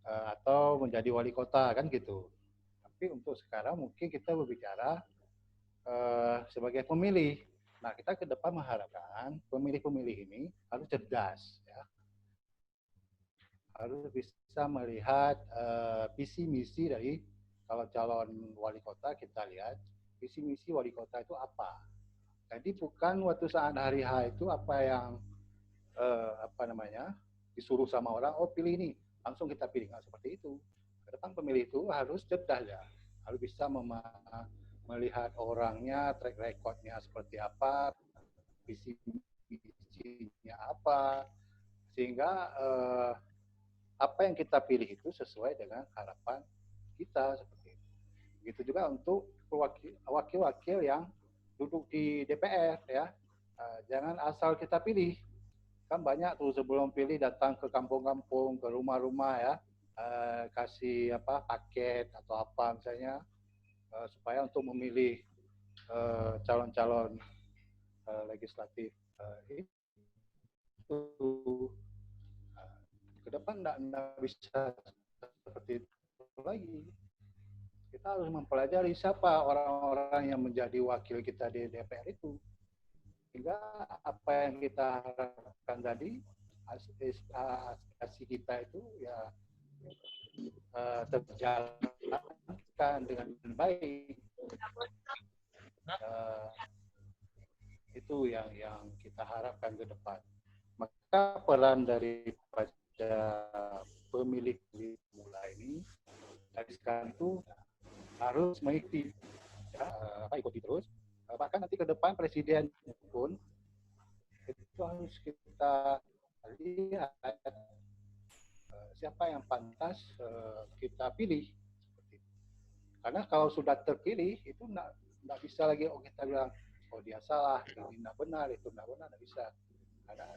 atau menjadi wali kota kan gitu. Tapi untuk sekarang mungkin kita berbicara sebagai pemilih. Nah, kita ke depan mengharapkan pemilih-pemilih ini harus cerdas ya, harus bisa melihat visi misi dari, kalau calon wali kota kita lihat visi misi wali kota itu apa. Jadi bukan waktu saat hari H itu apa yang disuruh sama orang, oh pilih ini, langsung kita pilih, nggak seperti itu. Ke depan pemilih itu harus cerdas ya, harus bisa melihat orangnya, track recordnya seperti apa, visi misinya apa, sehingga apa yang kita pilih itu sesuai dengan harapan kita seperti itu. Begitu juga untuk wakil-wakil yang duduk di DPR ya, jangan asal kita pilih. Kan banyak tuh sebelum pilih datang ke kampung-kampung, ke rumah-rumah ya, kasih paket atau apa misalnya, supaya untuk memilih calon-calon legislatif itu ke depan tidak bisa seperti itu lagi. Kita harus mempelajari siapa orang-orang yang menjadi wakil kita di DPR itu, sehingga apa yang kita harapkan tadi aspirasi kita itu ya terjalankan dengan baik. Itu yang kita harapkan ke depan. Maka peran daripada pemilih pemula ini dari sekarang itu harus mengikuti, ikuti terus. Bahkan nanti ke depan presiden pun itu harus kita lihat siapa yang pantas kita pilih. Karena kalau sudah terpilih itu nggak bisa lagi kita bilang oh dia salah, ini nggak benar, itu nggak benar, nggak bisa. Karena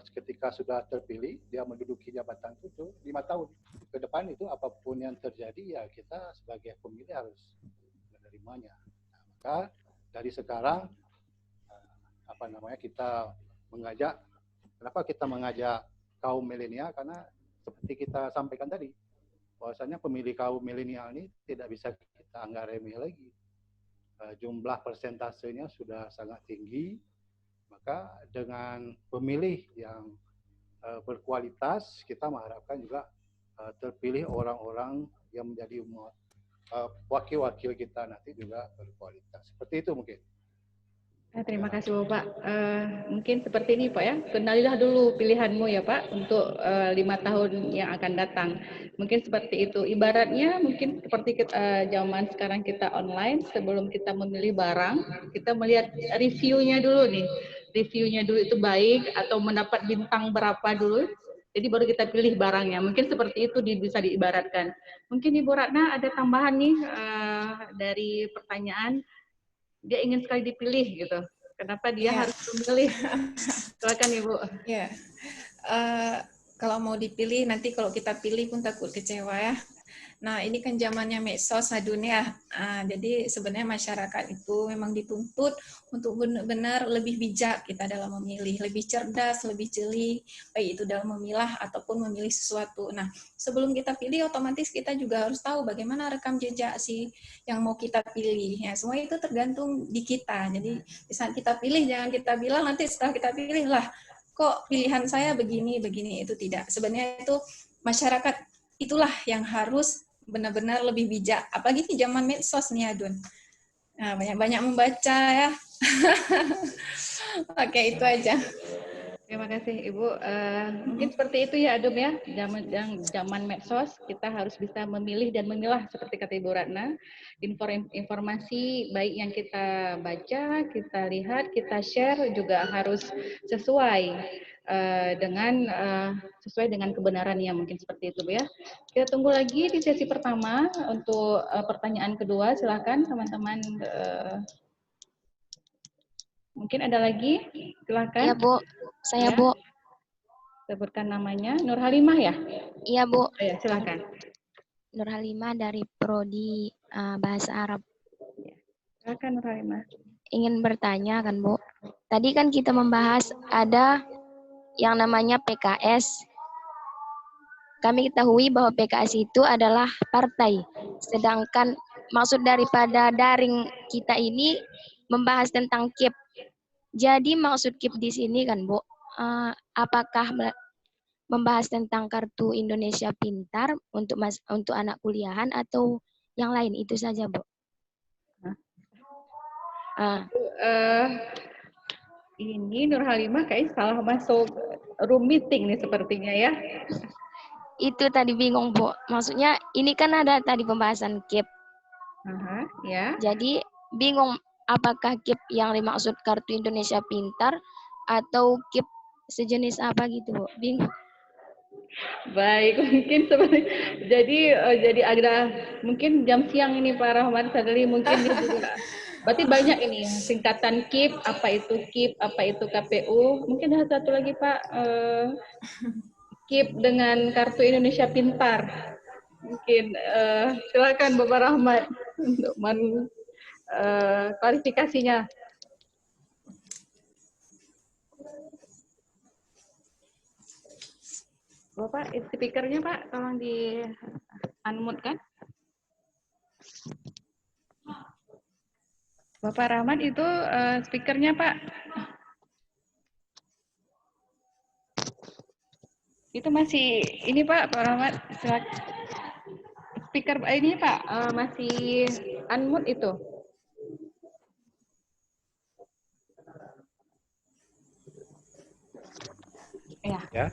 ketika sudah terpilih dia menduduki jabatan itu 5 tahun ke depan itu apapun yang terjadi ya kita sebagai pemilih harus menerimanya. Nah, maka dari sekarang kita mengajak. Kenapa kita mengajak kaum milenial? Karena seperti kita sampaikan tadi, bahwasanya pemilih kaum milenial ini tidak bisa kita anggap remeh lagi. Jumlah persentasenya sudah sangat tinggi, maka dengan pemilih yang berkualitas, kita mengharapkan juga terpilih orang-orang yang menjadi wakil-wakil kita nanti juga berkualitas. Seperti itu mungkin. Terima kasih Bapak. Mungkin seperti ini Pak ya, kenalilah dulu pilihanmu ya Pak untuk 5 tahun yang akan datang. Mungkin seperti itu. Ibaratnya mungkin seperti zaman sekarang kita online, sebelum kita memilih barang, kita melihat reviewnya dulu nih. Reviewnya dulu itu baik atau mendapat bintang berapa dulu. Jadi baru kita pilih barangnya. Mungkin seperti itu bisa diibaratkan. Mungkin Ibu Ratna ada tambahan nih dari pertanyaan. Dia ingin sekali dipilih gitu. Kenapa dia harus memilih? Silakan Ibu. Ya, kalau mau dipilih nanti kalau kita pilih pun takut kecewa ya. Nah ini kan zamannya medsos dunia. Jadi sebenarnya masyarakat itu memang dituntut untuk benar-benar lebih bijak kita dalam memilih, lebih cerdas, lebih jeli, baik itu dalam memilah ataupun memilih sesuatu. Nah sebelum kita pilih otomatis kita juga harus tahu bagaimana rekam jejak si yang mau kita pilih. Ya semua itu tergantung di kita. Jadi di saat kita pilih jangan kita bilang nanti setelah kita pilih lah kok pilihan saya begini itu tidak. Sebenarnya itu masyarakat itulah yang harus benar-benar lebih bijak. Apalagi di zaman medsos nih Adun. Nah, banyak-banyak membaca ya. Oke, itu aja. Terima kasih Ibu. Mungkin seperti itu ya Adum ya. Zaman medsos kita harus bisa memilih dan memilah seperti kata Ibu Ratna. Informasi baik yang kita baca, kita lihat, kita share juga harus sesuai sesuai dengan kebenarannya, mungkin seperti itu Bu ya. Kita tunggu lagi di sesi pertama untuk pertanyaan kedua. Silakan teman-teman. Mungkin ada lagi, silakan. Iya Bu, saya ya. Bu. Sebutkan namanya, Nur Halimah ya? Iya Bu. Ya, silakan. Nur Halimah dari Prodi Bahasa Arab. Silakan Nur Halimah. Ingin bertanya kan Bu, tadi kan kita membahas ada yang namanya PKS. Kami ketahui bahwa PKS itu adalah partai, sedangkan maksud daripada daring kita ini membahas tentang KIP. Jadi maksud KIP di sini kan Bu, apakah membahas tentang kartu Indonesia Pintar untuk anak kuliahan atau yang lain? Itu saja Bu. Ini Nur Halimah kayaknya salah masuk room meeting nih sepertinya ya. Itu tadi bingung Bu. Maksudnya ini kan ada tadi pembahasan KIP. Ya. Jadi bingung apakah KIP yang dimaksud kartu Indonesia Pintar atau KIP sejenis apa gitu Bu. Bingung. Baik, mungkin seperti jadi ada mungkin jam siang ini Pak Rahmat Sadli mungkin dia juga. Berarti banyak ini singkatan KIP, apa itu KIP, apa itu KPU. Mungkin ada satu lagi Pak, KIP dengan kartu Indonesia Pintar. Mungkin silakan Bapak Rahmat untuk klarifikasinya. Bapak, speakernya Pak, tolong di unmute kan? Bapak Rahmat itu speakernya Pak. Itu masih ini Pak Rahmat, speaker ini Pak masih unmute itu. Ya.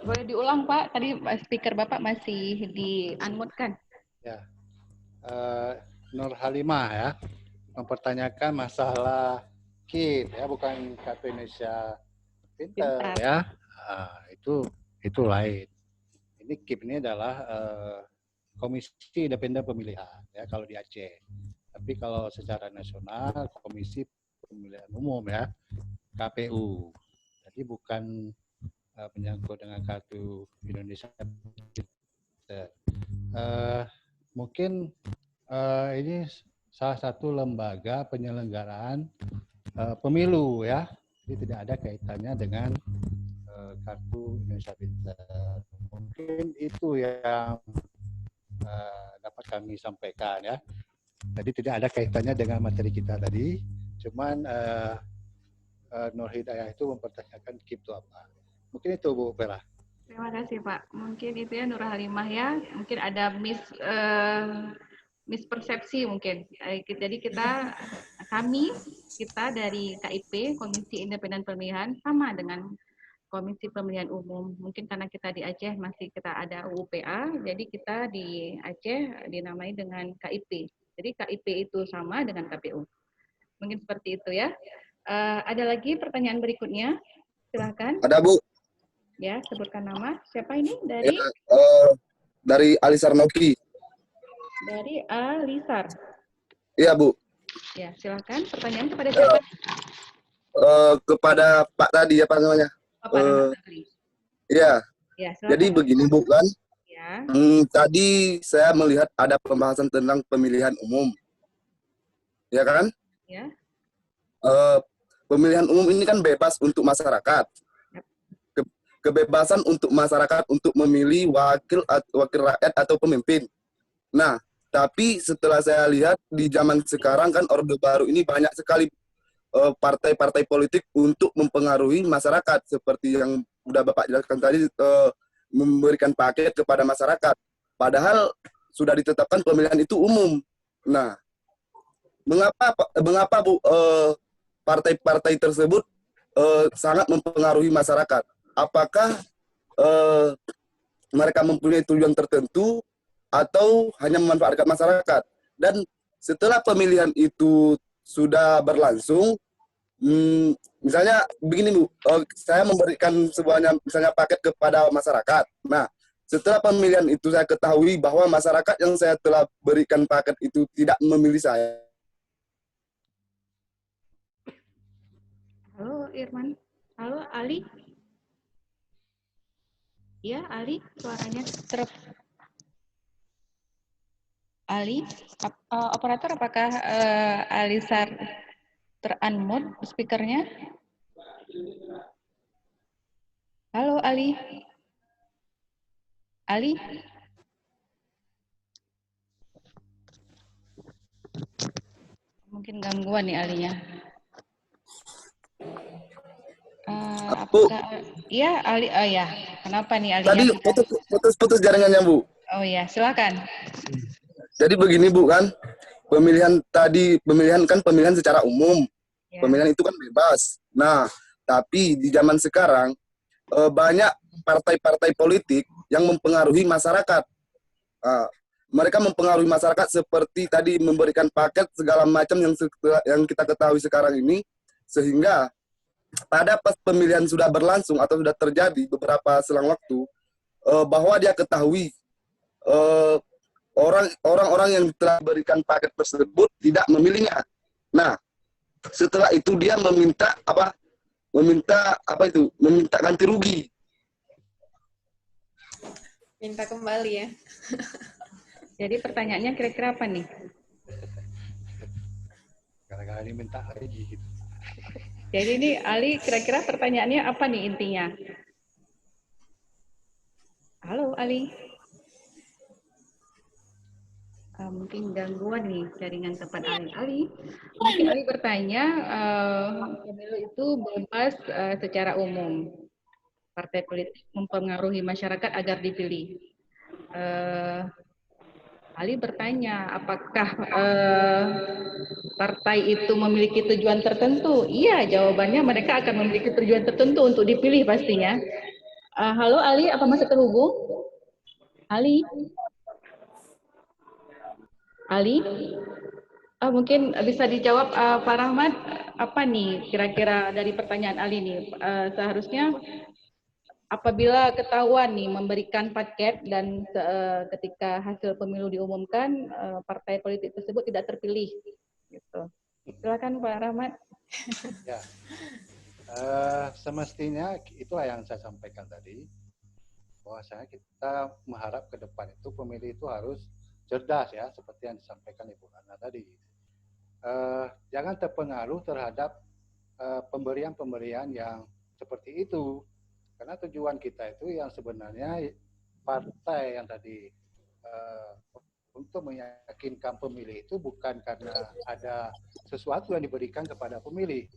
Boleh diulang Pak, tadi speaker Bapak masih di unmute kan? Ya. Nur Halimah ya, mempertanyakan masalah KIP ya, bukan Kartu Indonesia Pintar ya. Itu lain. Ini KIP ini adalah Komisi Independen Pemilihan ya kalau di Aceh. Tapi kalau secara nasional Komisi Pemilihan Umum ya, KPU. Jadi bukan menyangkut dengan Kartu Indonesia Pintar. Mungkin ini salah satu lembaga penyelenggaraan pemilu ya, jadi tidak ada kaitannya dengan Kartu Indonesia Pintar. Mungkin itu yang dapat kami sampaikan ya. Jadi tidak ada kaitannya dengan materi kita tadi, cuman Nur Hidayah itu mempertanyakan KIP itu apa. Mungkin itu Bu Vera. Terima kasih Pak. Mungkin itu ya Nur Halimah ya. Mungkin ada mispersepsi mungkin. Jadi kita dari KIP, Komisi Independen Pemilihan, sama dengan Komisi Pemilihan Umum. Mungkin karena kita di Aceh masih kita ada UPA, jadi kita di Aceh dinamai dengan KIP. Jadi KIP itu sama dengan KPU. Mungkin seperti itu ya. Ada lagi pertanyaan berikutnya? Silakan. Ada Bu. Ya, sebutkan nama. Siapa ini? Dari? Ya, dari Alisar Noki. Dari Alisar. Iya Bu. Ya, silakan. Pertanyaan kepada siapa? Kepada Pak tadi apa namanya? Pak Rahmat. Iya. Ya, silakan. Jadi begini Bu kan. Ya. Tadi saya melihat ada pembahasan tentang pemilihan umum. Ya kan? Ya. Pemilihan umum ini kan bebas untuk masyarakat. Kebebasan untuk masyarakat untuk memilih wakil rakyat atau pemimpin. Nah, tapi setelah saya lihat di zaman sekarang kan Orde Baru ini banyak sekali partai-partai politik untuk mempengaruhi masyarakat seperti yang sudah Bapak jelaskan tadi, memberikan paket kepada masyarakat. Padahal sudah ditetapkan pemilihan itu umum. Nah, mengapa Bu partai-partai tersebut sangat mempengaruhi masyarakat? Apakah mereka mempunyai tujuan tertentu atau hanya memanfaatkan masyarakat? Dan setelah pemilihan itu sudah berlangsung, misalnya begini Bu, saya memberikan sebuahnya misalnya paket kepada masyarakat. Nah, setelah pemilihan itu saya ketahui bahwa masyarakat yang saya telah berikan paket itu tidak memilih saya. Halo Irman. Halo Ali. Ya, Ali, suaranya Ali, operator, apakah Alisar ter-unmute speakernya? Halo Ali. Ali. Mungkin gangguan nih Alinya. Iya, Ali. Oh ya, kenapa nih Ali? Tadi putus jaringannya Bu. Oh ya, silakan. Jadi begini Bu kan, pemilihan kan pemilihan secara umum, ya. Pemilihan itu kan bebas. Nah, tapi di zaman sekarang banyak partai-partai politik yang mempengaruhi masyarakat. Mereka mempengaruhi masyarakat seperti tadi memberikan paket segala macam yang kita ketahui sekarang ini, sehingga pada pas pemilihan sudah berlangsung atau sudah terjadi beberapa selang waktu, bahwa dia ketahui orang-orang yang telah berikan paket tersebut tidak memilihnya. Nah, setelah itu dia meminta ganti rugi. Minta kembali ya. Jadi pertanyaannya kira-kira apa nih? Gara-gara ini minta lagi gitu. Jadi ini Ali, kira-kira pertanyaannya apa nih intinya? Halo Ali. Mungkin gangguan nih jaringan tempat Ali. Mungkin Ali bertanya, pemilu itu bebas secara umum. partai politik mempengaruhi masyarakat agar dipilih. Ali bertanya, apakah partai itu memiliki tujuan tertentu? Iya, jawabannya mereka akan memiliki tujuan tertentu untuk dipilih pastinya. Halo Ali, apa masih terhubung? Ali? Ali? Mungkin bisa dijawab Pak Rahmat, apa nih kira-kira dari pertanyaan Ali nih? Seharusnya apabila ketahuan nih memberikan paket dan ketika hasil pemilu diumumkan, partai politik tersebut tidak terpilih, gitu. Silakan Pak Rahmat. Ya, semestinya itulah yang saya sampaikan tadi, bahwasanya kita mengharap ke depan itu pemilih itu harus cerdas ya, seperti yang disampaikan Ibu Ana tadi. Jangan terpengaruh terhadap pemberian-pemberian yang seperti itu, karena tujuan kita itu yang sebenarnya partai yang tadi untuk meyakinkan pemilih itu bukan karena ada sesuatu yang diberikan kepada pemilih,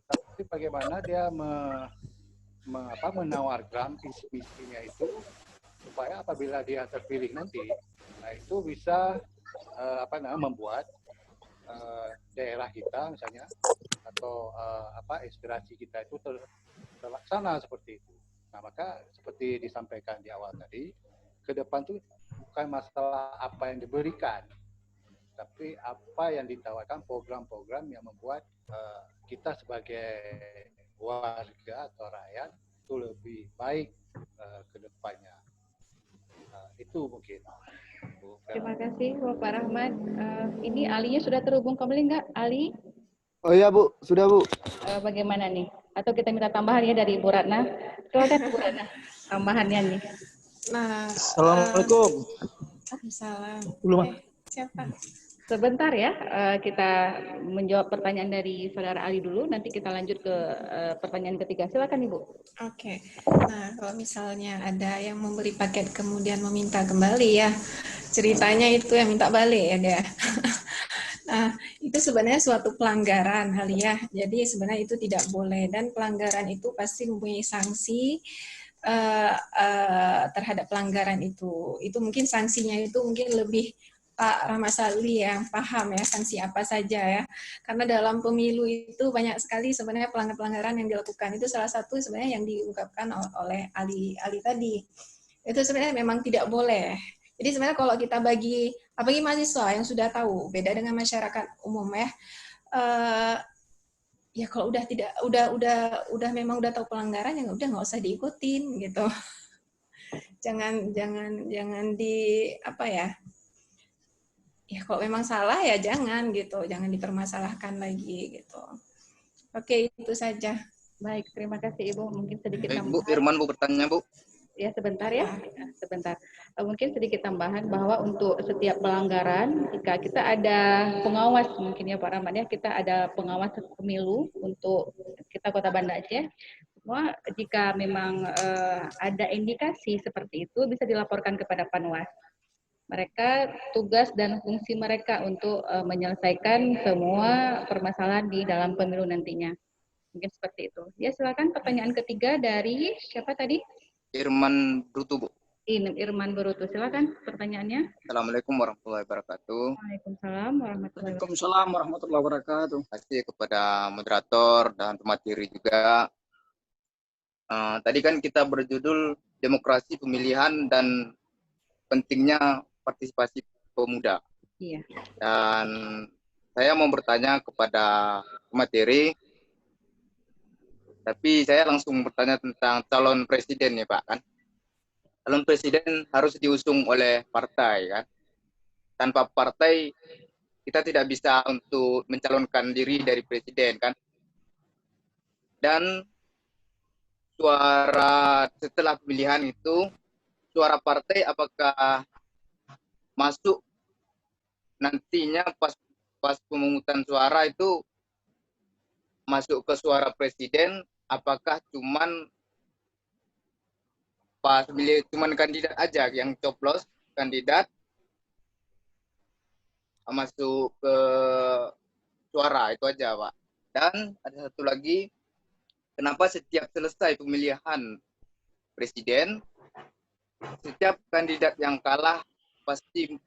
tapi bagaimana dia menawarkan visi-misinya itu supaya apabila dia terpilih nanti, nah itu bisa membuat daerah kita misalnya atau inspirasi kita itu terlaksana seperti itu. Nah, maka seperti disampaikan di awal tadi, ke depan itu bukan masalah apa yang diberikan, tapi apa yang ditawarkan, program-program yang membuat kita sebagai warga atau rakyat itu lebih baik ke depannya. Itu mungkin. Terima kasih Bapak Rahmat. Ini Alinya sudah terhubung kembali nggak, Ali? Oh iya Bu, sudah Bu. Bagaimana nih? Atau kita minta tambahan ya dari Bu Ratna? Silakan Bu Ratna, tambahannya nih. Nah, Assalamualaikum. Waalaikumsalam. Siapa? Sebentar ya, kita menjawab pertanyaan dari Saudara Ali dulu, nanti kita lanjut ke pertanyaan ketiga. Silakan Ibu. Oke. Nah, kalau misalnya ada yang memberi paket kemudian meminta kembali ya, ceritanya itu yang minta balik ya dia. Nah, itu sebenarnya suatu pelanggaran kali ya. Jadi sebenarnya itu tidak boleh, dan pelanggaran itu pasti mempunyai sanksi terhadap pelanggaran itu. Itu mungkin sanksinya itu mungkin lebih Pak Rahmat Sali yang paham ya sanksi apa saja ya. Karena dalam pemilu itu banyak sekali sebenarnya pelanggaran yang dilakukan. Itu salah satu sebenarnya yang diungkapkan oleh Ali tadi. Itu sebenarnya memang tidak boleh. Jadi sebenarnya kalau kita bagi apalagi mahasiswa yang sudah tahu, beda dengan masyarakat umum ya. Ya kalau udah memang udah tahu pelanggaran, ya udah nggak usah diikutin gitu. Jangan di ya kalau memang salah ya jangan gitu, jangan dipermasalahkan lagi gitu. Oke, itu saja. Baik, terima kasih Ibu. Mungkin sedikit Bu Irman, Bu bertanya Bu. Ya sebentar ya, sebentar. Mungkin sedikit tambahan bahwa untuk setiap pelanggaran, jika kita ada pengawas, mungkin ya Pak Rahmat ya, kita ada pengawas pemilu untuk kita Kota Banda Aceh. Semua jika memang ada indikasi seperti itu bisa dilaporkan kepada Panwas. Mereka tugas dan fungsi mereka untuk menyelesaikan semua permasalahan di dalam pemilu nantinya. Mungkin seperti itu. Ya silakan pertanyaan ketiga dari siapa tadi? Irman Brutu Bu. Irman Brutu, silakan pertanyaannya. Assalamualaikum warahmatullahi wabarakatuh. Waalaikumsalam warahmatullahi wabarakatuh. Waalaikumsalam warahmatullahi wabarakatuh. Terima kasih kepada moderator dan pemateri juga. Tadi kan kita berjudul demokrasi pemilihan dan pentingnya partisipasi pemuda. Iya. Dan saya mau bertanya kepada pemateri, tapi saya langsung bertanya tentang calon presiden ya Pak kan. Calon presiden harus diusung oleh partai kan. Tanpa partai kita tidak bisa untuk mencalonkan diri dari presiden kan. Dan suara setelah pemilihan itu, suara partai apakah masuk nantinya pas pemungutan suara itu masuk ke suara presiden, apakah cuman pas milih cuman kandidat aja yang coblos kandidat masuk ke suara itu aja Pak. Dan ada satu lagi, kenapa setiap selesai pemilihan presiden, setiap kandidat yang kalah pasti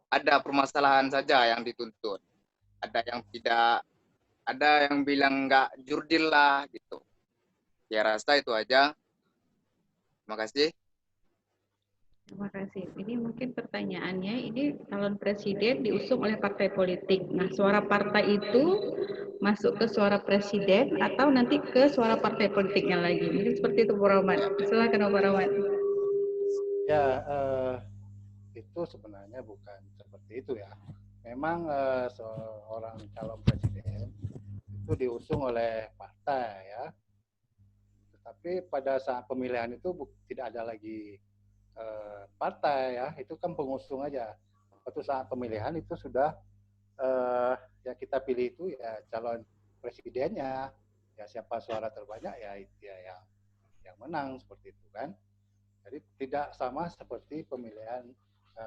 ada permasalahan saja yang dituntut. Ada yang tidak, ada yang bilang nggak jurdil lah gitu. Ya rasa itu aja. Terima kasih. Terima kasih. Ini mungkin pertanyaannya, ini calon presiden diusung oleh partai politik. Nah, suara partai itu masuk ke suara presiden atau nanti ke suara partai politiknya lagi? Mungkin seperti itu, Bu Rahmat. Silakan, Bu Rahmat. Ya, itu sebenarnya bukan seperti itu ya. Memang seorang calon presiden itu diusung oleh partai ya. Tetapi pada saat pemilihan itu tidak ada lagi partai ya, itu kan pengusung aja. Waktu saat pemilihan itu sudah yang kita pilih itu ya calon presidennya, ya siapa suara terbanyak ya yang menang seperti itu kan. Jadi tidak sama seperti pemilihan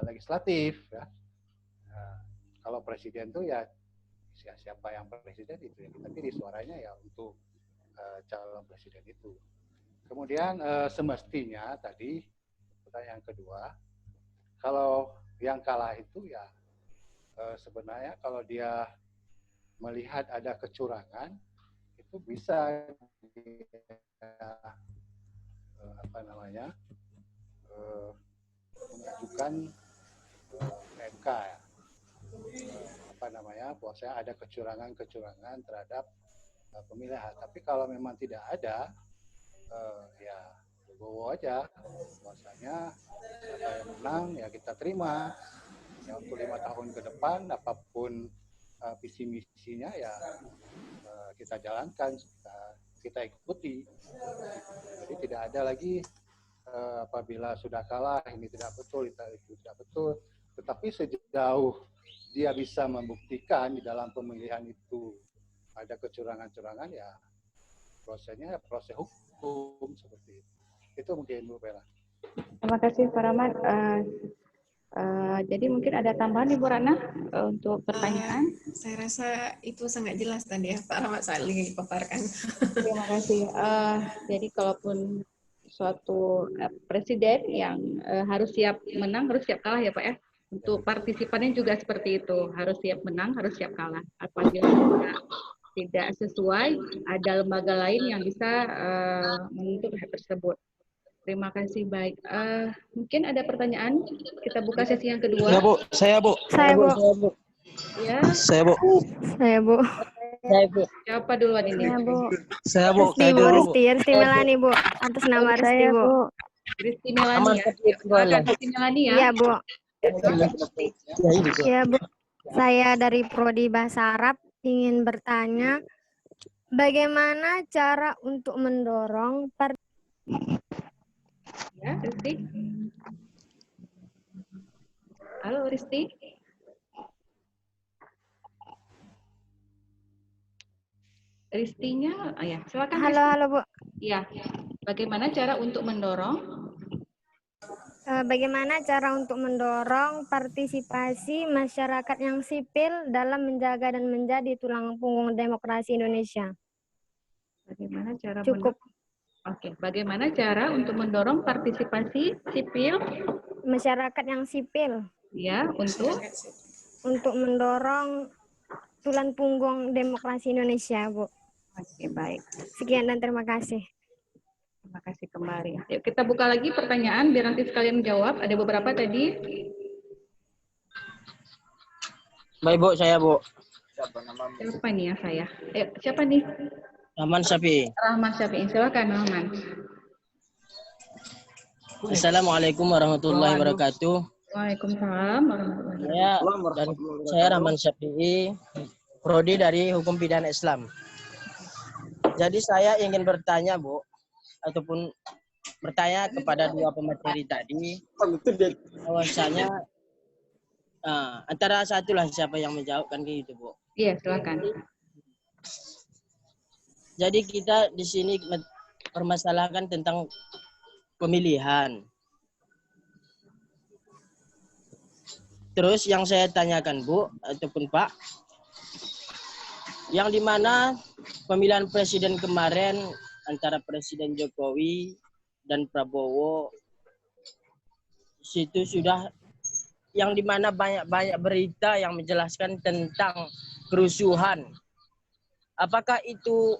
legislatif ya. Kalau presiden itu ya siapa yang presiden itu yang kita pilih suaranya ya untuk calon presiden itu. Kemudian semestinya tadi pertanyaan kedua, kalau yang kalah itu ya sebenarnya kalau dia melihat ada kecurangan itu bisa mengajukan MK ya. Bahwasanya ada kecurangan terhadap pemilihan. Tapi kalau memang tidak ada, ya legowo aja. Bahwasanya siapa yang menang ya kita terima. Ya untuk 5 tahun ke depan apapun visi misinya ya kita jalankan, kita ikuti. Jadi tidak ada lagi apabila sudah kalah ini tidak betul, itu tidak betul. Tetapi sejauh dia bisa membuktikan di dalam pemilihan itu ada kecurangan-curangan ya prosesnya proses hukum seperti itu. Itu mungkin Bu Bella. Terima kasih Pak Rahmat. Jadi mungkin ada tambahan Ibu Rana untuk pertanyaan. Saya rasa itu sangat jelas tadi ya Pak Rahmat Salih paparkan. Terima kasih. Jadi kalaupun suatu presiden yang harus siap menang, harus siap kalah ya Pak ya. Untuk partisipannya juga seperti itu, harus siap menang, harus siap kalah. Apabila tidak sesuai, ada lembaga lain yang bisa menuntut hal tersebut. Terima kasih, baik. Mungkin ada pertanyaan, kita buka sesi yang kedua. Ya Bu, saya Bu. Saya Bu. Ya. Saya Bu. Saya Bu. Saya Bu. Siapa duluan ini? Saya Bu. Saya Bu. Risti Bu, Risti Melani Bu. Atas nama Risti Bu. Risti Melani ya. Silakan Risti Melani ya. Iya Bu. Iya Bu. Saya dari Prodi Bahasa Arab ingin bertanya, bagaimana cara untuk mendorong Ya, Risti. Halo Risti. Ristinya, ya silakan. Halo Bu. Ya, bagaimana cara untuk mendorong? Bagaimana cara untuk mendorong partisipasi masyarakat yang sipil dalam menjaga dan menjadi tulang punggung demokrasi Indonesia? Bagaimana cara? Cukup. Oke, bagaimana cara untuk mendorong partisipasi sipil masyarakat yang sipil? Ya, untuk mendorong tulang punggung demokrasi Indonesia, Bu. Oke, baik. Sekian dan terima kasih. Terima kasih kembali. Yuk kita buka lagi pertanyaan biar nanti sekalian menjawab. Ada beberapa tadi. Baik Bu, saya Bu. Siapa nih ya saya? Siapa nih? Rahman Syafi'i. Rahman Syafi'i. Silakan Rahman. Assalamualaikum warahmatullahi wabarakatuh. Waalaikumsalam warahmatullahi wabarakatuh. Saya Rahman Syafi'i, Prodi dari Hukum Pidana Islam. Jadi saya ingin bertanya Bu, ataupun bertanya kepada dua pemateri tadi, bahwasanya antara satulah siapa yang menjawabkan gitu Bu. Iya, silakan. Jadi kita di sini permasalahkan tentang pemilihan. Terus yang saya tanyakan Bu ataupun Pak, yang dimana pemilihan presiden kemarin antara Presiden Jokowi dan Prabowo, situ sudah yang dimana banyak berita yang menjelaskan tentang kerusuhan. Apakah itu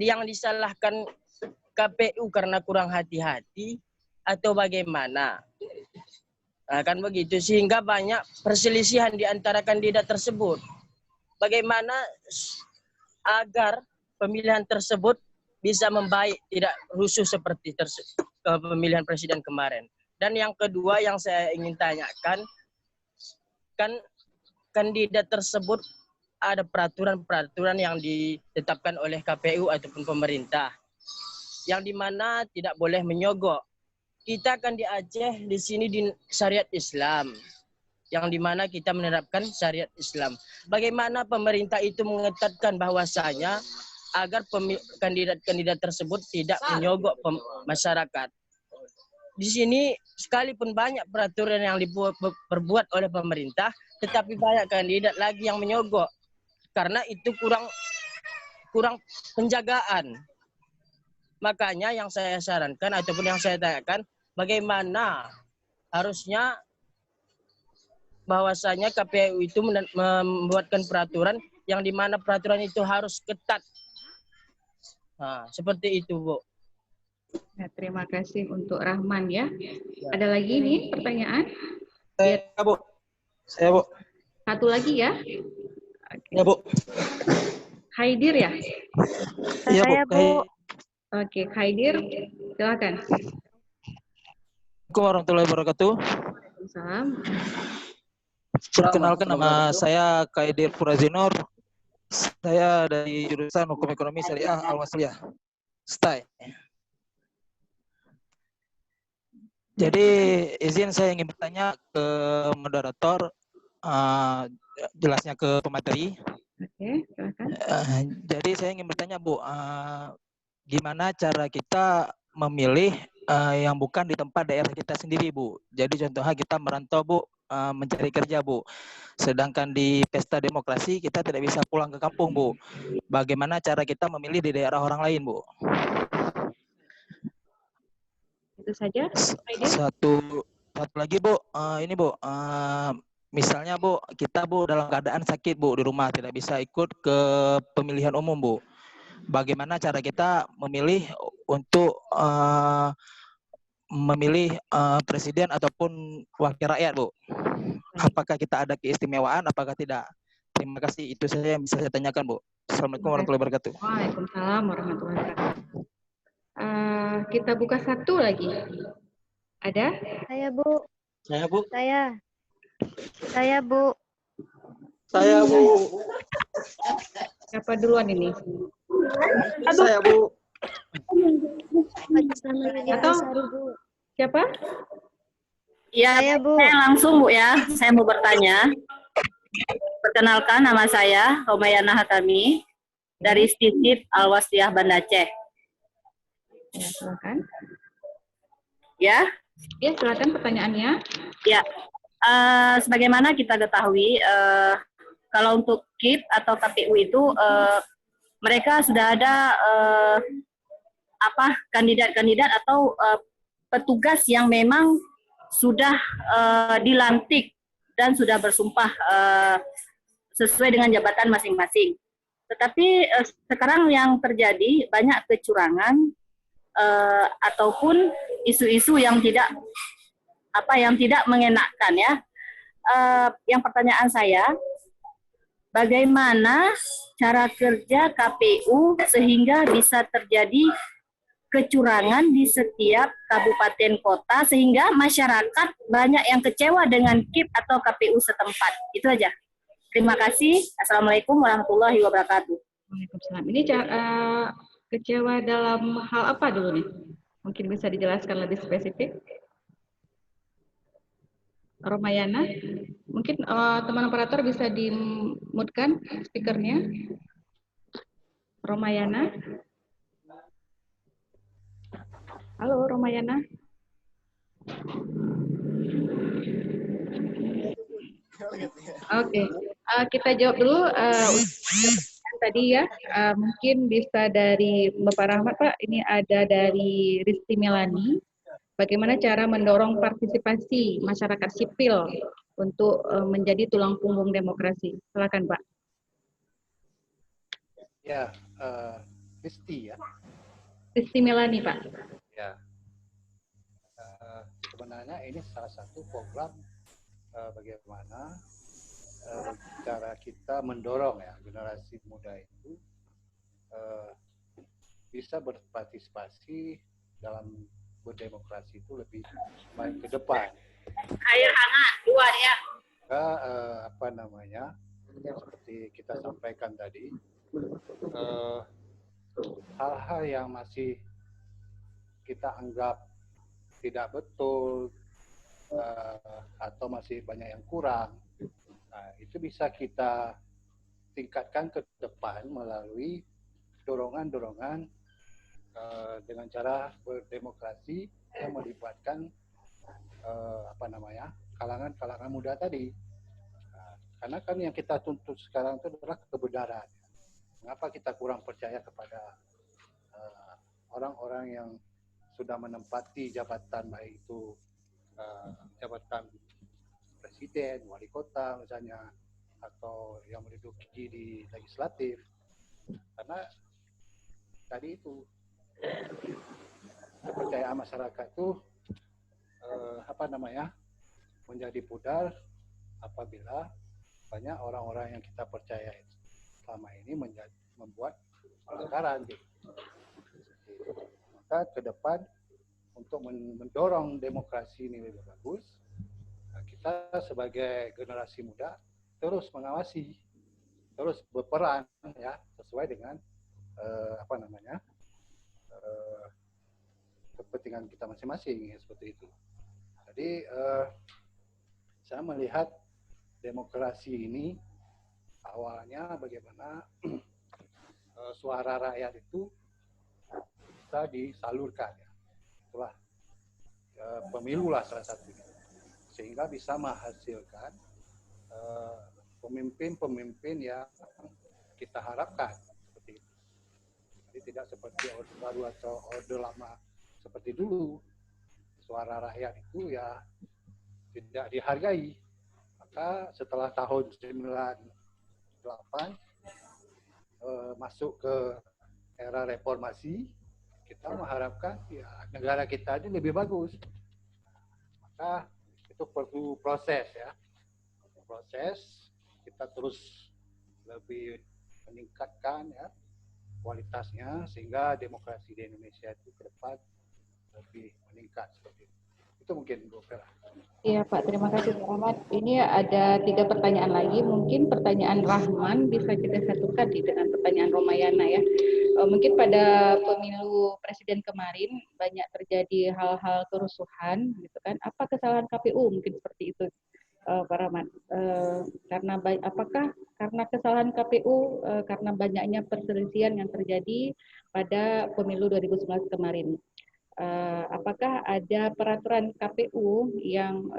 yang disalahkan KPU karena kurang hati-hati atau bagaimana? Nah, kan begitu, sehingga banyak perselisihan di antara kandidat tersebut. Bagaimana agar pemilihan tersebut bisa membaik, tidak rusuh seperti pemilihan presiden kemarin. Dan yang kedua yang saya ingin tanyakan, kan kandidat tersebut ada peraturan-peraturan yang ditetapkan oleh KPU ataupun pemerintah, yang dimana tidak boleh menyogok. Kita kan di Aceh, di sini di syariat Islam, yang dimana kita menerapkan syariat Islam. Bagaimana pemerintah itu mengetatkan bahwasanya agar kandidat-kandidat tersebut tidak menyogok masyarakat. Di sini sekalipun banyak peraturan yang diperbuat oleh pemerintah, tetapi banyak kandidat lagi yang menyogok. Karena itu kurang penjagaan. Makanya yang saya sarankan ataupun yang saya tanyakan, bagaimana harusnya bahwasanya KPU itu membuatkan peraturan yang dimana peraturan itu harus ketat. Nah, seperti itu, Bu. Ya, terima kasih untuk Rahman ya. Ada lagi nih pertanyaan? Bu. Saya, Bu. Satu lagi ya. Oke. Ya, Bu. Haidir ya? Iya, Bu. Oke, Haidir, silakan. Assalamualaikum warahmatullahi wabarakatuh. Waalaikumsalam. Perkenalkan, nama saya Kaidir Furazinor. Saya dari jurusan Hukum Ekonomi Syariah Al-Wasliyah, STAI. Jadi izin saya ingin bertanya ke moderator, jelasnya ke pemateri. Oke, silakan. Jadi saya ingin bertanya, Bu, gimana cara kita memilih yang bukan di tempat daerah kita sendiri, Bu? Jadi contohnya kita merantau, Bu, mencari kerja, Bu. Sedangkan di pesta demokrasi kita tidak bisa pulang ke kampung, Bu. Bagaimana cara kita memilih di daerah orang lain, Bu? Itu saja. Satu lagi, Bu. Ini, Bu. Misalnya, Bu, kita, Bu, dalam keadaan sakit, Bu, di rumah tidak bisa ikut ke pemilihan umum, Bu. Bagaimana cara kita memilih untuk memilih presiden ataupun wakil rakyat, Bu? Apakah kita ada keistimewaan, apakah tidak? Terima kasih, itu saja yang bisa saya tanyakan, Bu. Assalamualaikum warahmatullahi wabarakatuh. Waalaikumsalam warahmatullahi wabarakatuh. Kita buka satu lagi. Ada? Saya, Bu. Saya, Bu. Saya, Bu. Saya, Bu. Siapa duluan ini? Saya, Bu. Atau siapa? Ya, Saya, Bu. saya langsung, Bu, ya. Saya mau bertanya. Perkenalkan, nama saya Romayana Hatami dari Stisip Al-Wasliyah Banda Aceh. Ya, silakan. Ya? Ya, silakan pertanyaannya. Ya. Sebagaimana kita ketahui, kalau untuk KIP atau KPU itu mereka sudah ada kandidat-kandidat atau petugas yang memang sudah dilantik dan sudah bersumpah sesuai dengan jabatan masing-masing. Tetapi sekarang yang terjadi banyak kecurangan ataupun isu-isu yang tidak mengenakan, ya. Yang pertanyaan saya, bagaimana cara kerja KPU sehingga bisa terjadi kecurangan di setiap kabupaten kota sehingga masyarakat banyak yang kecewa dengan KIP atau KPU setempat? Itu aja. Terima kasih. Assalamualaikum warahmatullahi wabarakatuh. Waalaikumsalam. Ini kecewa dalam hal apa dulu nih? Mungkin bisa dijelaskan lebih spesifik. Romayana, mungkin teman operator bisa di-mute-kan speakernya. Romayana. Halo, Romayana. Oke, kita jawab dulu. tadi ya, mungkin bisa dari Bapak Rahmat Pak, ini ada dari Risti Melani. Bagaimana cara mendorong partisipasi masyarakat sipil untuk menjadi tulang punggung demokrasi? Silakan Pak. Ya, Risti ya. Risti Melani Pak. Ya, sebenarnya ini salah satu program bagaimana cara kita mendorong ya generasi muda itu bisa berpartisipasi dalam berdemokrasi itu lebih baik ke depan. Air hangat, dua ya. Apa namanya, seperti kita sampaikan tadi, hal-hal yang masih kita anggap tidak betul atau masih banyak yang kurang, itu bisa kita tingkatkan ke depan melalui dorongan-dorongan dengan cara berdemokrasi yang melibatkan kalangan-kalangan muda tadi. Karena kan yang kita tuntut sekarang itu adalah kebenaran. Mengapa kita kurang percaya kepada orang-orang yang sudah menempati jabatan, baik itu jabatan presiden, wali kota misalnya, atau yang menduduki di legislatif. Karena tadi itu kepercayaan masyarakat itu menjadi pudar apabila banyak orang-orang yang kita percaya selama ini membuat pelanggaran. Maka ke depan untuk mendorong demokrasi ini lebih bagus, kita sebagai generasi muda terus mengawasi, terus berperan ya sesuai dengan kepentingan kita masing-masing ya, seperti itu. Jadi saya melihat demokrasi ini awalnya bagaimana suara rakyat itu bisa disalurkan ya. Itulah pemilu lah salah satunya, sehingga bisa menghasilkan pemimpin-pemimpin yang kita harapkan seperti itu. Jadi tidak seperti orde baru atau orde lama seperti dulu. Suara rakyat itu ya tidak dihargai. Maka setelah tahun 98 masuk ke era reformasi, kita mengharapkan ya negara kita ini lebih bagus. Maka itu perlu proses ya. Proses kita terus lebih meningkatkan ya kualitasnya sehingga demokrasi di Indonesia itu ke depan lebih meningkat seperti itu. Itu mungkin Bu Vera. Iya Pak, terima kasih Pak Rahmat. Ini ada 3 pertanyaan lagi. Mungkin pertanyaan Rahman bisa kita satukan dengan pertanyaan Romayana ya. Mungkin pada pemilu presiden kemarin banyak terjadi hal-hal kerusuhan, gitu kan? Apa kesalahan KPU mungkin seperti itu, Pak Rahmat? Apakah karena kesalahan KPU karena banyaknya perselisihan yang terjadi pada pemilu 2019 kemarin? Apakah ada peraturan KPU yang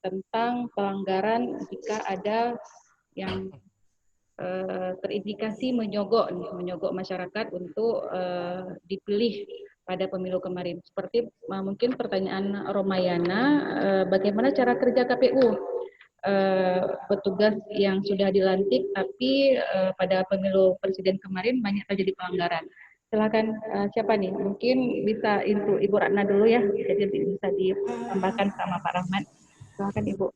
tentang pelanggaran jika ada yang terindikasi menyogok masyarakat untuk dipilih pada pemilu kemarin? Seperti mungkin pertanyaan Romayana, bagaimana cara kerja KPU? Petugas yang sudah dilantik tapi pada pemilu presiden kemarin banyak terjadi pelanggaran. Silakan siapa nih? Mungkin bisa Ibu Ratna dulu ya, jadi bisa ditambahkan sama Pak Rahmat. Silakan Ibu.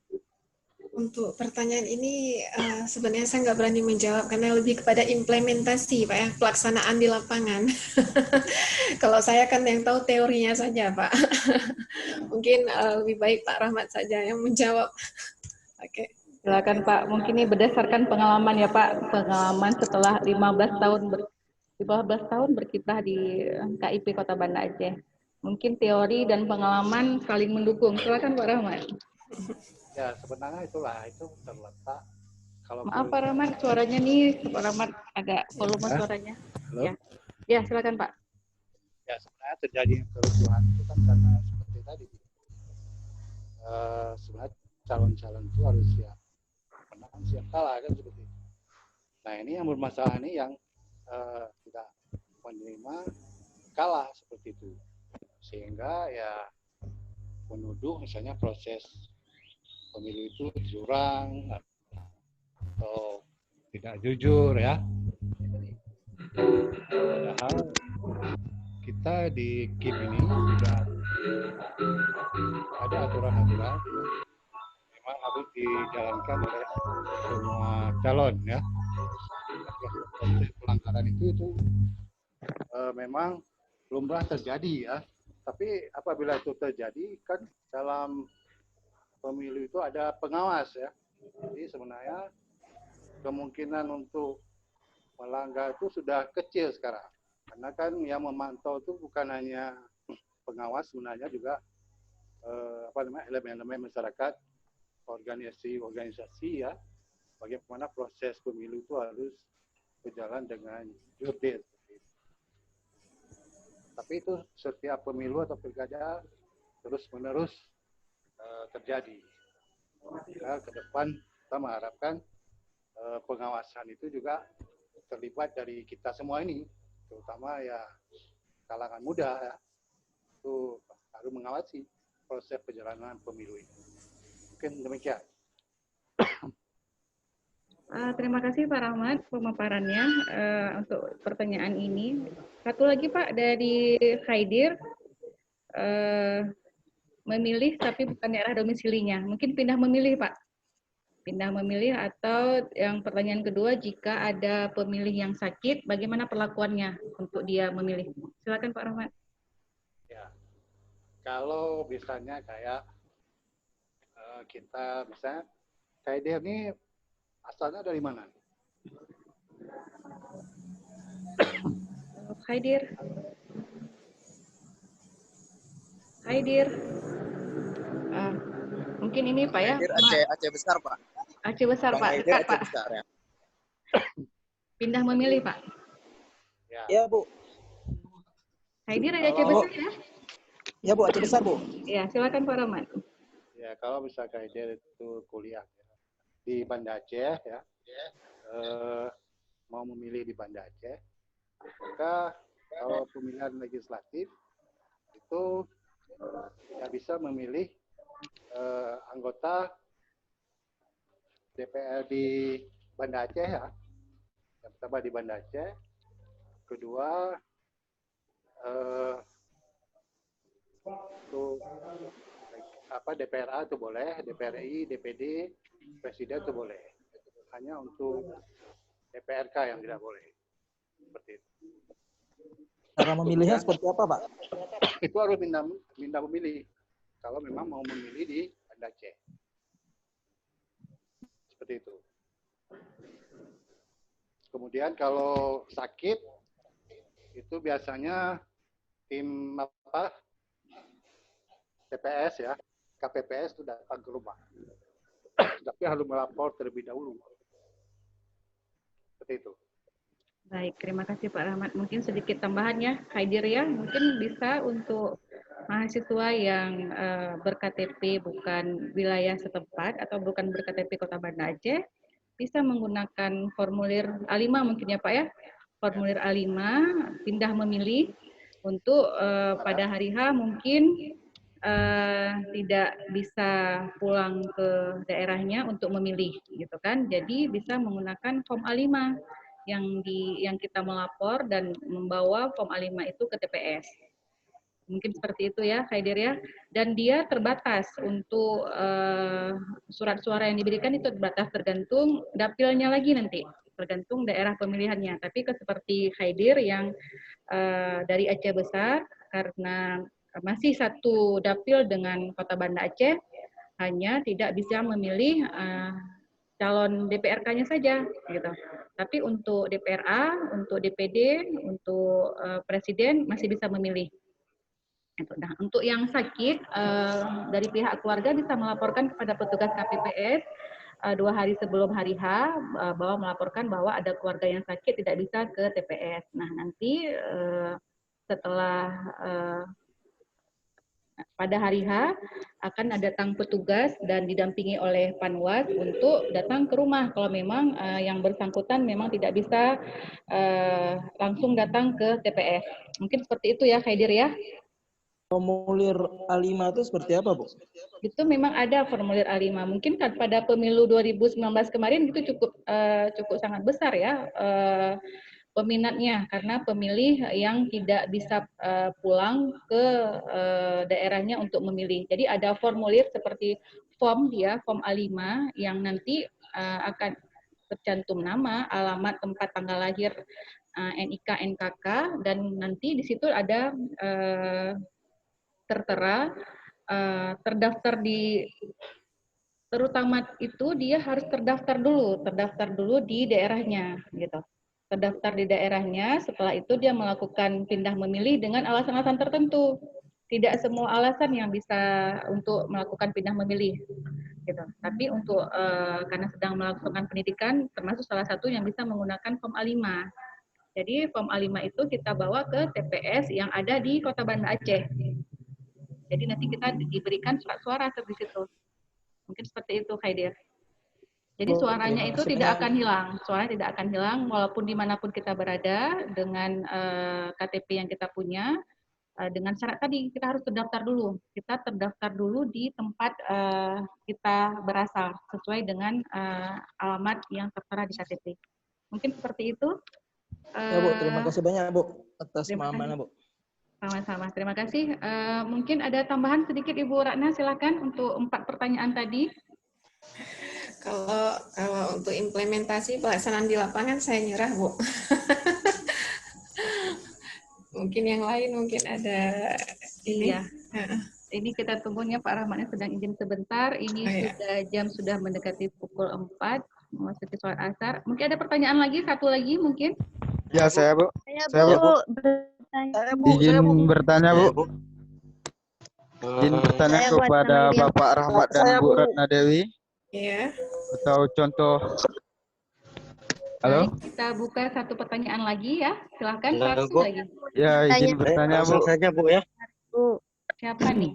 Untuk pertanyaan ini sebenarnya saya nggak berani menjawab karena lebih kepada implementasi Pak ya, pelaksanaan di lapangan. Kalau saya kan yang tahu teorinya saja Pak. Mungkin lebih baik Pak Rahmat saja yang menjawab. Oke. Silakan Pak. Mungkin ini berdasarkan pengalaman ya Pak, pengalaman setelah 15 tahun berkiprah di KIP Kota Banda Aceh. Mungkin teori dan pengalaman saling mendukung. Silakan Pak Rahmat. Ya sebenarnya itu terletak. Kalau maaf Pak Rahmat, suaranya nih Pak Rahmat agak volume suaranya. Halo? Ya silakan Pak. Ya sebenarnya terjadi kerusuhan itu kan karena seperti tadi. Sebenarnya calon-calon itu harus siap menang, siap kalah kan seperti itu. Nah ini yang bermasalah ini yang tidak menerima kalah seperti itu, sehingga ya menuduh misalnya proses pemilu itu curang atau tidak jujur ya. Padahal kita di KIP ini sudah ada aturan-aturan memang harus dijalankan oleh semua calon ya. Proses pelanggaran itu memang lumrah terjadi ya. Tapi apabila itu terjadi kan dalam pemilu itu ada pengawas ya. Jadi sebenarnya kemungkinan untuk melanggar itu sudah kecil sekarang. Karena kan yang memantau itu bukan hanya pengawas, sebenarnya juga elemen-elemen masyarakat, organisasi ya, bagaimana proses pemilu itu harus berjalan dengan jurdil. Tapi itu setiap pemilu atau pilkada terus-menerus terjadi. Ya, ke depan kita mengharapkan pengawasan itu juga terlibat dari kita semua ini, terutama ya kalangan muda ya, itu harus mengawasi proses perjalanan pemilu ini. Mungkin demikian. Terima kasih Pak Rahmat pemaparannya untuk pertanyaan ini. Satu lagi Pak dari Khaidir, memilih tapi bukan daerah domisilinya. Mungkin pindah memilih Pak. Pindah memilih, atau yang pertanyaan kedua, jika ada pemilih yang sakit, bagaimana perlakuannya untuk dia memilih? Silakan Pak Rahmat. Ya, kalau misalnya kayak kita misalnya Khaidir ini asalnya dari mana? Khaidir. Khaidir. Mungkin ini Pak ya. Aceh besar Pak. Aceh besar Bang Pak. Khaidir Dekat, Aceh Pak. besar ya. Pindah memilih Pak. Ya Bu. Khaidir ada Aceh besar ya? Ya Bu, Aceh besar Bu. Ya, silakan Pak Rahmat. Ya, kalau bisa Khaidir itu kuliah di Banda Aceh ya, mau memilih di Banda Aceh, maka kalau pemilihan legislatif itu ya bisa memilih anggota DPR di Banda Aceh ya. Yang pertama di Banda Aceh, kedua untuk DPRA itu boleh, DPRI, DPD, Presiden itu boleh. Hanya untuk DPRK yang tidak boleh. Seperti itu. Cara memilihnya seperti apa, Pak? Itu harus minta memilih. Kalau memang mau memilih di Banda Aceh. Seperti itu. Kemudian kalau sakit, itu biasanya tim TPS ya, KPPS itu datang ke rumah. Tapi harus melapor terlebih dahulu. Seperti itu. Baik, terima kasih Pak Rahmat. Mungkin sedikit tambahan ya, Khaidir ya, mungkin bisa untuk mahasiswa yang ber-KTP bukan wilayah setempat atau bukan ber-KTP Kota Banda Aceh, bisa menggunakan formulir A5 mungkin ya Pak ya, formulir A5, pindah memilih untuk pada hari H mungkin tidak bisa pulang ke daerahnya untuk memilih gitu kan. Jadi bisa menggunakan form A5 yang kita melapor dan membawa form A5 itu ke TPS. Mungkin seperti itu ya Khaidir ya. Dan dia terbatas untuk surat suara yang diberikan itu terbatas, tergantung dapilnya lagi nanti, tergantung daerah pemilihannya. Tapi seperti Khaidir yang dari Aceh besar, karena masih satu dapil dengan Kota Banda Aceh, hanya tidak bisa memilih calon DPRK-nya saja, gitu. Tapi untuk DPRA, untuk DPD, untuk Presiden masih bisa memilih. Nah, untuk yang sakit, dari pihak keluarga bisa melaporkan kepada petugas KPPS 2 hari sebelum hari H, bahwa melaporkan bahwa ada keluarga yang sakit tidak bisa ke TPS. Nah, nanti setelah pada hari H akan datang petugas dan didampingi oleh Panwas untuk datang ke rumah kalau memang yang bersangkutan memang tidak bisa langsung datang ke TPS. Mungkin seperti itu ya, Khaidir ya. Formulir A5 itu seperti apa, Bu? Itu memang ada formulir A5. Mungkin pada pemilu 2019 kemarin itu cukup sangat besar ya peminatnya, karena pemilih yang tidak bisa pulang ke daerahnya untuk memilih. Jadi ada formulir seperti form A5 yang nanti akan tercantum nama, alamat, tempat, tanggal lahir, NIK, NKK, dan nanti di situ ada tertera terdaftar terutama itu dia harus terdaftar dulu di daerahnya gitu. Terdaftar di daerahnya, setelah itu dia melakukan pindah memilih dengan alasan-alasan tertentu. Tidak semua alasan yang bisa untuk melakukan pindah memilih gitu. Tapi untuk karena sedang melakukan pendidikan termasuk salah satu yang bisa menggunakan form A5. Jadi form A5 itu kita bawa ke TPS yang ada di Kota Banda Aceh. Jadi nanti kita diberikan surat suara di situ. Mungkin seperti itu, Khaidir. Jadi suaranya itu tidak akan hilang. Suaranya tidak akan hilang walaupun dimanapun kita berada dengan KTP yang kita punya. Dengan syarat tadi kita harus terdaftar dulu. Kita terdaftar dulu di tempat kita berasal sesuai dengan alamat yang tertera di KTP. Mungkin seperti itu. Ya, Bu, terima kasih banyak, Bu, atas pemahamannya, Bu. Sama-sama, terima kasih. Mungkin ada tambahan sedikit Ibu Ratna, silakan untuk 4 pertanyaan tadi. Kalau untuk implementasi pelaksanaan di lapangan saya nyerah, Bu. Mungkin yang lain mungkin ada ini. Ya. Ini kita tunggunya Pak Rahmatnya sedang izin sebentar. Ini sudah mendekati pukul 4, memasuki sholat asar. Mungkin ada pertanyaan lagi, satu lagi mungkin? Ya, saya, Bu. Saya, Bu. Izin bertanya, Bu. Izin bertanya kepada Bapak Rahmat dan Bu Ratna Dewi. Iya. Atau contoh. Halo? Kita buka satu pertanyaan lagi ya. Silakan satu lagi. Ya, izin bertanya, Bu. saja, Bu, ya. Bu. Siapa nih?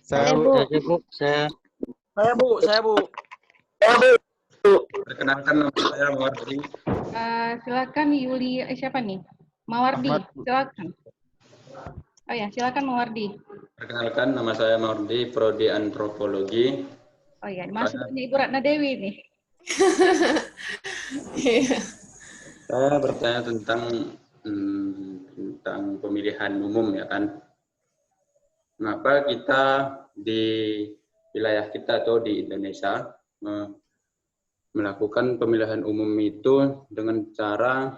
Saya, Bu. Saya, Bu. Perkenalkan nama saya Mawardi. Silakan Yuli, siapa nih? Mawardi, silakan. Oh ya, silakan Mawardi. Perkenalkan nama saya Mawardi, Prodi Antropologi. Oh ya, maksudnya Ibu Ratna Dewi nih. Saya bertanya tentang pemilihan umum ya kan. Mengapa kita di wilayah kita atau di Indonesia melakukan pemilihan umum itu dengan cara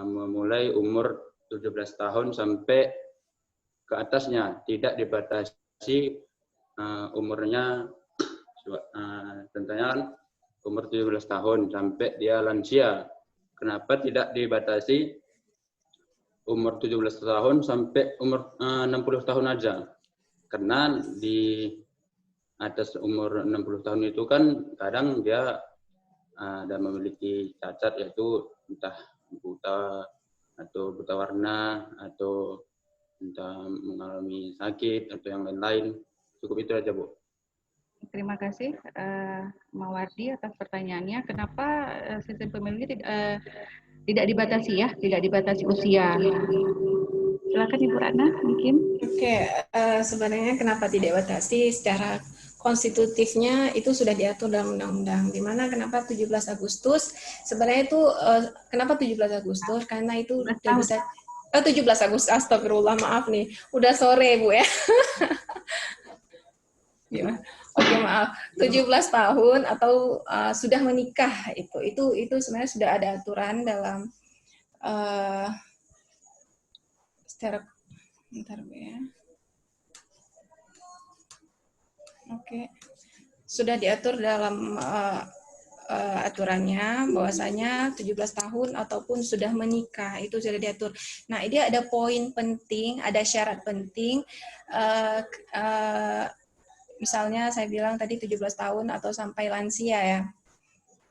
memulai umur 17 tahun sampai ke atasnya, tidak dibatasi umurnya, tentunya kan umur 17 tahun sampai dia lansia. Kenapa tidak dibatasi umur 17 tahun sampai umur 60 tahun aja? Karena di atas umur 60 tahun itu kan kadang dia ada memiliki cacat, yaitu entah buta atau buta warna atau entah mengalami sakit atau yang lain-lain. Cukup itu aja, Bu. Terima kasih Mawardi atas pertanyaannya. Kenapa sistem pemilu ini tidak dibatasi ya, tidak dibatasi usia? Silakan Ibu Ratna mungkin. Oke, sebenarnya kenapa tidak dibatasi secara konstitutifnya itu sudah diatur dalam undang-undang. Di mana kenapa 17 Agustus? Sebenarnya itu kenapa 17 Agustus? Karena itu udah bisa 17 Agustus, astagfirullah, maaf nih. Udah sore, Bu ya. Gimana? Oke, maaf. 17 tahun atau sudah menikah itu sebenarnya sudah ada aturan dalam secara bentar, Bu ya. Oke. Sudah diatur dalam aturannya bahwasanya 17 tahun ataupun sudah menikah itu sudah diatur. Nah, ini ada poin penting, ada syarat penting. Misalnya saya bilang tadi 17 tahun atau sampai lansia ya.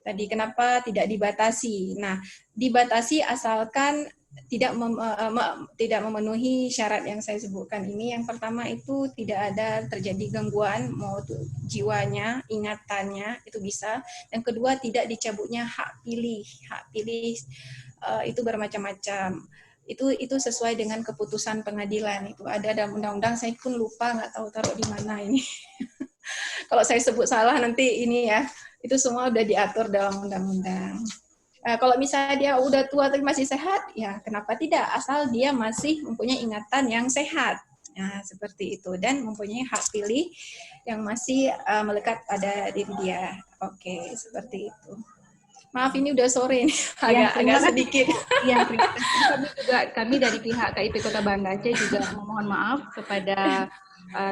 Tadi kenapa tidak dibatasi? Nah, dibatasi asalkan tidak memenuhi syarat yang saya sebutkan ini. Yang pertama itu tidak ada terjadi gangguan mau jiwanya, ingatannya itu bisa. Yang kedua tidak dicabutnya hak pilih. Hak pilih itu bermacam-macam. Itu sesuai dengan keputusan pengadilan. Itu ada dalam undang-undang, saya pun lupa, nggak tahu taruh di mana ini. Kalau saya sebut salah nanti ini ya, itu semua udah diatur dalam undang-undang. Kalau misalnya dia udah tua tapi masih sehat, ya kenapa tidak? Asal dia masih mempunyai ingatan yang sehat. Nah, seperti itu. Dan mempunyai hak pilih yang masih melekat pada diri dia. Oke, seperti itu. Maaf, ini udah sore nih, agak sedikit. Iya, kami dari pihak KIP Kota Banda Aceh juga memohon maaf kepada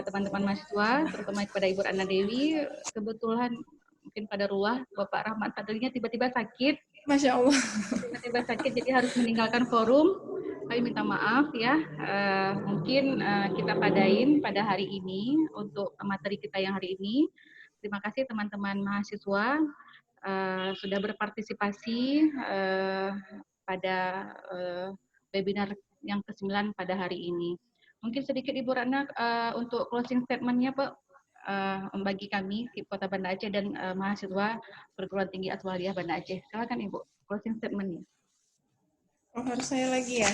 teman-teman mahasiswa, terutama kepada Ibu Ratna Dewi. Kebetulan mungkin pada ruah Bapak Rahmat Fadlinya tiba-tiba sakit. Masya Allah. Tiba-tiba sakit, jadi harus meninggalkan forum. Kami minta maaf ya. Mungkin kita padain pada hari ini untuk materi kita yang hari ini. Terima kasih teman-teman mahasiswa sudah berpartisipasi pada webinar yang ke-9 pada hari ini. Mungkin sedikit Ibu Ratna untuk closing statement-nya, Pak. Bagi kami di Kota Banda Aceh dan mahasiswa Perguruan Tinggi Aswaliyah Banda Aceh. Silakan Ibu, closing statement-nya. Oh, harus saya lagi ya?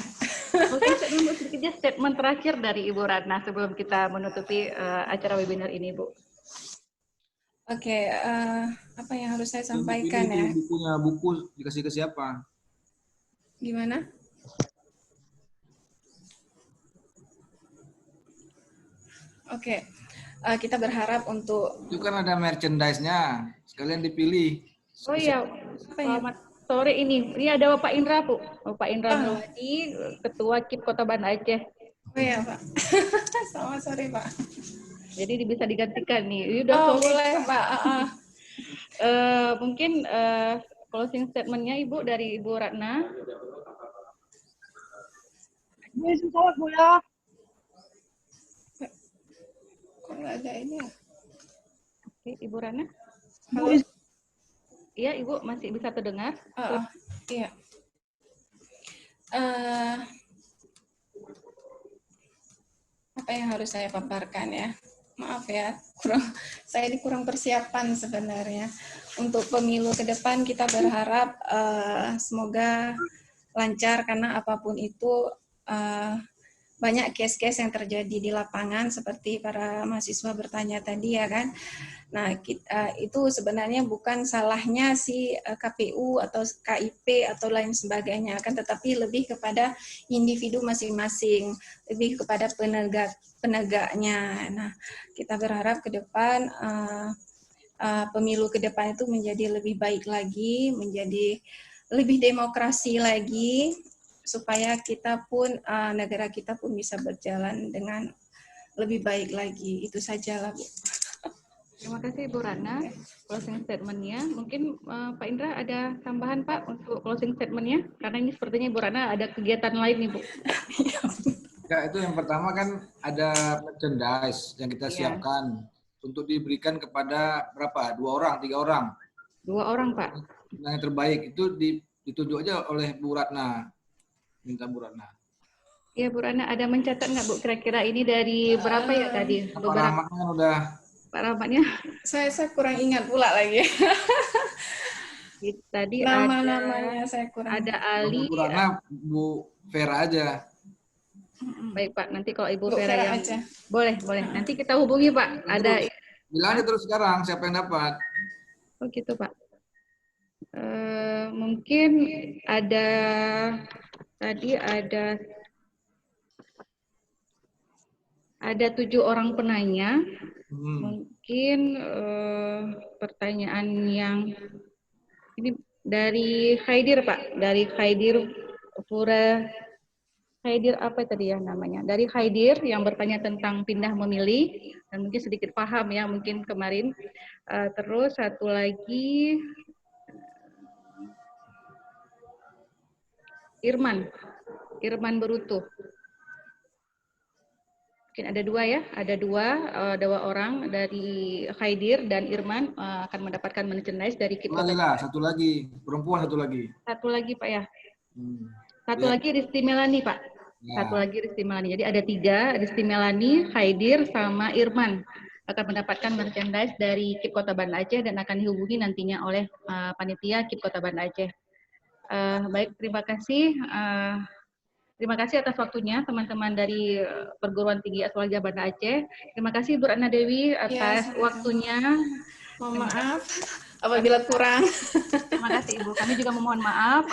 Sedikitnya statement terakhir dari Ibu Ratna sebelum kita menutupi acara webinar ini, Bu. Oke, apa yang harus saya sampaikan ya? Buku dikasih ke siapa? Gimana? Oke. Kita berharap untuk... Itu kan ada merchandise-nya, sekalian dipilih. Oh iya, selamat sore ini. Ini ada Bapak Indra, Bu. Bapak Indra Nurwadi, Ketua KIP Kota Banda Aceh. Oh iya, Pak. Selamat sore, Pak. Jadi bisa digantikan nih. Ini udah sore. Boleh, Pak. Mungkin closing statement-nya Ibu dari Ibu Ratna. Yesus salat, Bu ya. Kok nggak ada ini ya? Oke, Ibu Ratna. Halo. Iya, Ibu masih bisa terdengar? Iya. Apa yang harus saya paparkan ya? Maaf ya, saya ini kurang persiapan sebenarnya. Untuk pemilu ke depan kita berharap semoga lancar, karena apapun itu banyak case-case yang terjadi di lapangan seperti para mahasiswa bertanya tadi ya kan. Nah, itu sebenarnya bukan salahnya si KPU atau KIP atau lain sebagainya kan, tetapi lebih kepada individu masing-masing, lebih kepada penegaknya. Nah, kita berharap ke depan pemilu ke depan itu menjadi lebih baik lagi, menjadi lebih demokrasi lagi, supaya kita pun, negara kita pun bisa berjalan dengan lebih baik lagi. Itu sajalah, Bu. Terima kasih Ibu Ratna, closing statement-nya. Mungkin Pak Indra ada tambahan Pak untuk closing statement-nya? Karena ini sepertinya Ibu Ratna ada kegiatan lain nih Bu. Ya, itu yang pertama kan ada merchandise yang kita siapkan untuk diberikan kepada berapa? 2 orang, 3 orang? 2 orang Pak. Nah, yang terbaik itu ditunjuk aja oleh Bu Ratna. Minta Bu Ratna. Iya Bu Ratna, ada mencatat nggak Bu kira-kira ini dari berapa ya tadi? Pak Rahmatnya udah. Pak Rahmatnya? Saya kurang ingat pula lagi. Tadi nama-namanya saya kurang. Ada Ali. Bu Ratna, Bu Vera aja. Baik Pak, nanti kalau Ibu Vera yang aja. Boleh. Nanti kita hubungi Pak. Ada. Bilang aja terus sekarang siapa yang dapat. Oh gitu Pak. Mungkin ada. Tadi ada 7 orang penanya. Mungkin pertanyaan yang ini dari Khaidir Pak, dari Khaidir Khaidir apa tadi ya namanya? Dari Khaidir yang bertanya tentang pindah memilih dan mungkin sedikit paham ya mungkin kemarin. Terus satu lagi Irman Berutuh. Mungkin ada 2 ya, ada 2 orang dari Khaidir dan Irman akan mendapatkan merchandise dari KIP Kota. Satu lagi, perempuan satu lagi. Satu lagi Pak ya. Satu lagi Risti Melani, Pak. Satu lagi Risti Melani. Jadi ada 3, Risti Melani, Haidir, sama Irman akan mendapatkan merchandise dari KIP Kota Banda Aceh dan akan dihubungi nantinya oleh panitia KIP Kota Banda Aceh. Baik, terima kasih. Terima kasih atas waktunya teman-teman dari Perguruan Tinggi Aswaja Banda Aceh. Terima kasih Bu Ratna Dewi atas waktunya. Mohon maaf apabila kurang. Terima kasih Ibu. Kami juga memohon maaf.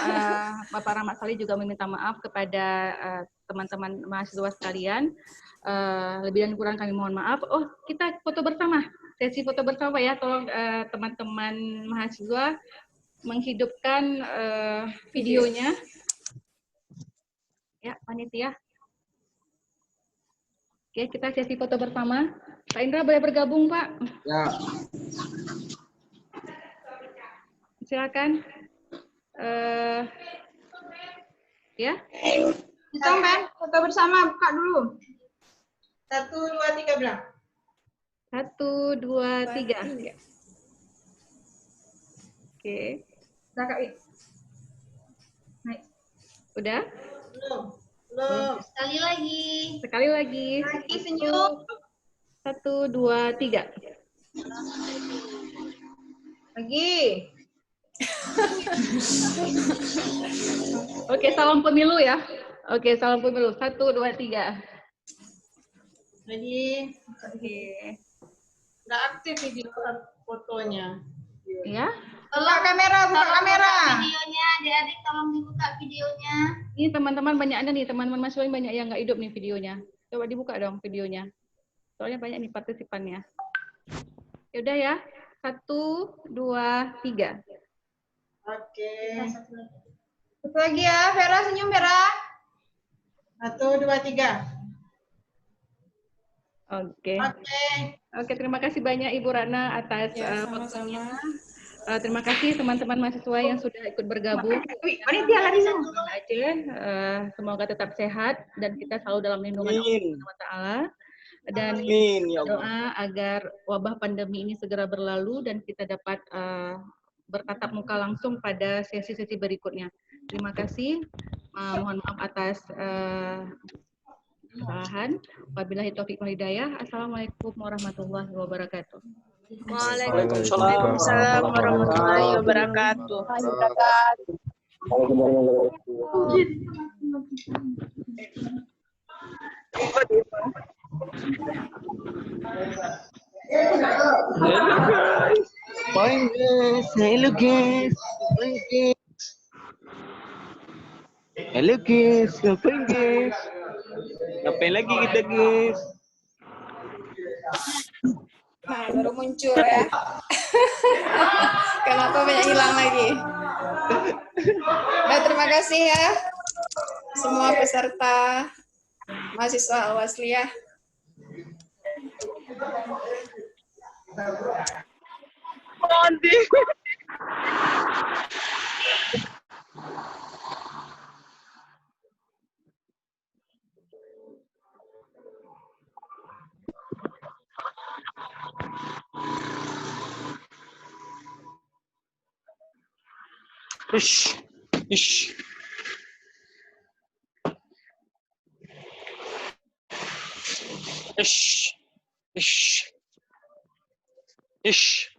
Bapak Rahmat Salih juga meminta maaf kepada teman-teman mahasiswa sekalian. Lebih dan kurang kami mohon maaf. Oh, kita foto bersama. Sesi foto bersama ya. Tolong teman-teman mahasiswa menghidupkan videonya. Ya, panitia. Oke, kita sesi foto bersama. Pak Indra boleh bergabung, Pak? Ya. Silakan. Ya. Sampai foto bersama, buka dulu. 1, 2, 3 bilang. 1, 2, 3. Oke. Udah, Kak Wi. Naik. Udah? Belum. Belum. Sekali lagi. Sekali lagi. Lagi senyum. 1, 2, 3. Lagi. Oke, salam pemilu ya. Oke, salam pemilu. 1, 2, 3. Lagi. Oke. Udah aktif video fotonya. Ya. Buka kamera, buka kamera. Videonya, adik-adik tolong dibuka videonya. Ini teman-teman banyak ada nih, teman-teman mahasiswa banyak yang nggak hidup nih videonya. Coba dibuka dong videonya. Soalnya banyak nih partisipannya. Ya udah ya. 1, 2, 3. Oke. Satu lagi ya, Vera, senyum Vera. 1, 2, 3. Oke. Oke, terima kasih banyak Ibu Ratna atas waktunya. Terima kasih teman-teman mahasiswa yang sudah ikut bergabung. Panitia lari dulu. Aceh, semoga tetap sehat dan kita selalu dalam lindungan Allah Subhanahu wa Ta'ala. Dan doa agar wabah pandemi ini segera berlalu dan kita dapat bertatap muka langsung pada sesi-sesi berikutnya. Terima kasih. Mohon maaf atas kesalahan. Wabillahi taufiq wal hidayah. Assalamualaikum warahmatullahi wabarakatuh. Waalaikumsalam warahmatullahi wabarakatuh. Hello guys. Halo guys, ngapain guys? Ngapain lagi kita guys? Nah, baru muncul ya. Kenapa banyak hilang lagi? Nah, terima kasih ya semua peserta mahasiswa Al-Wasliyah. Ish. Ish.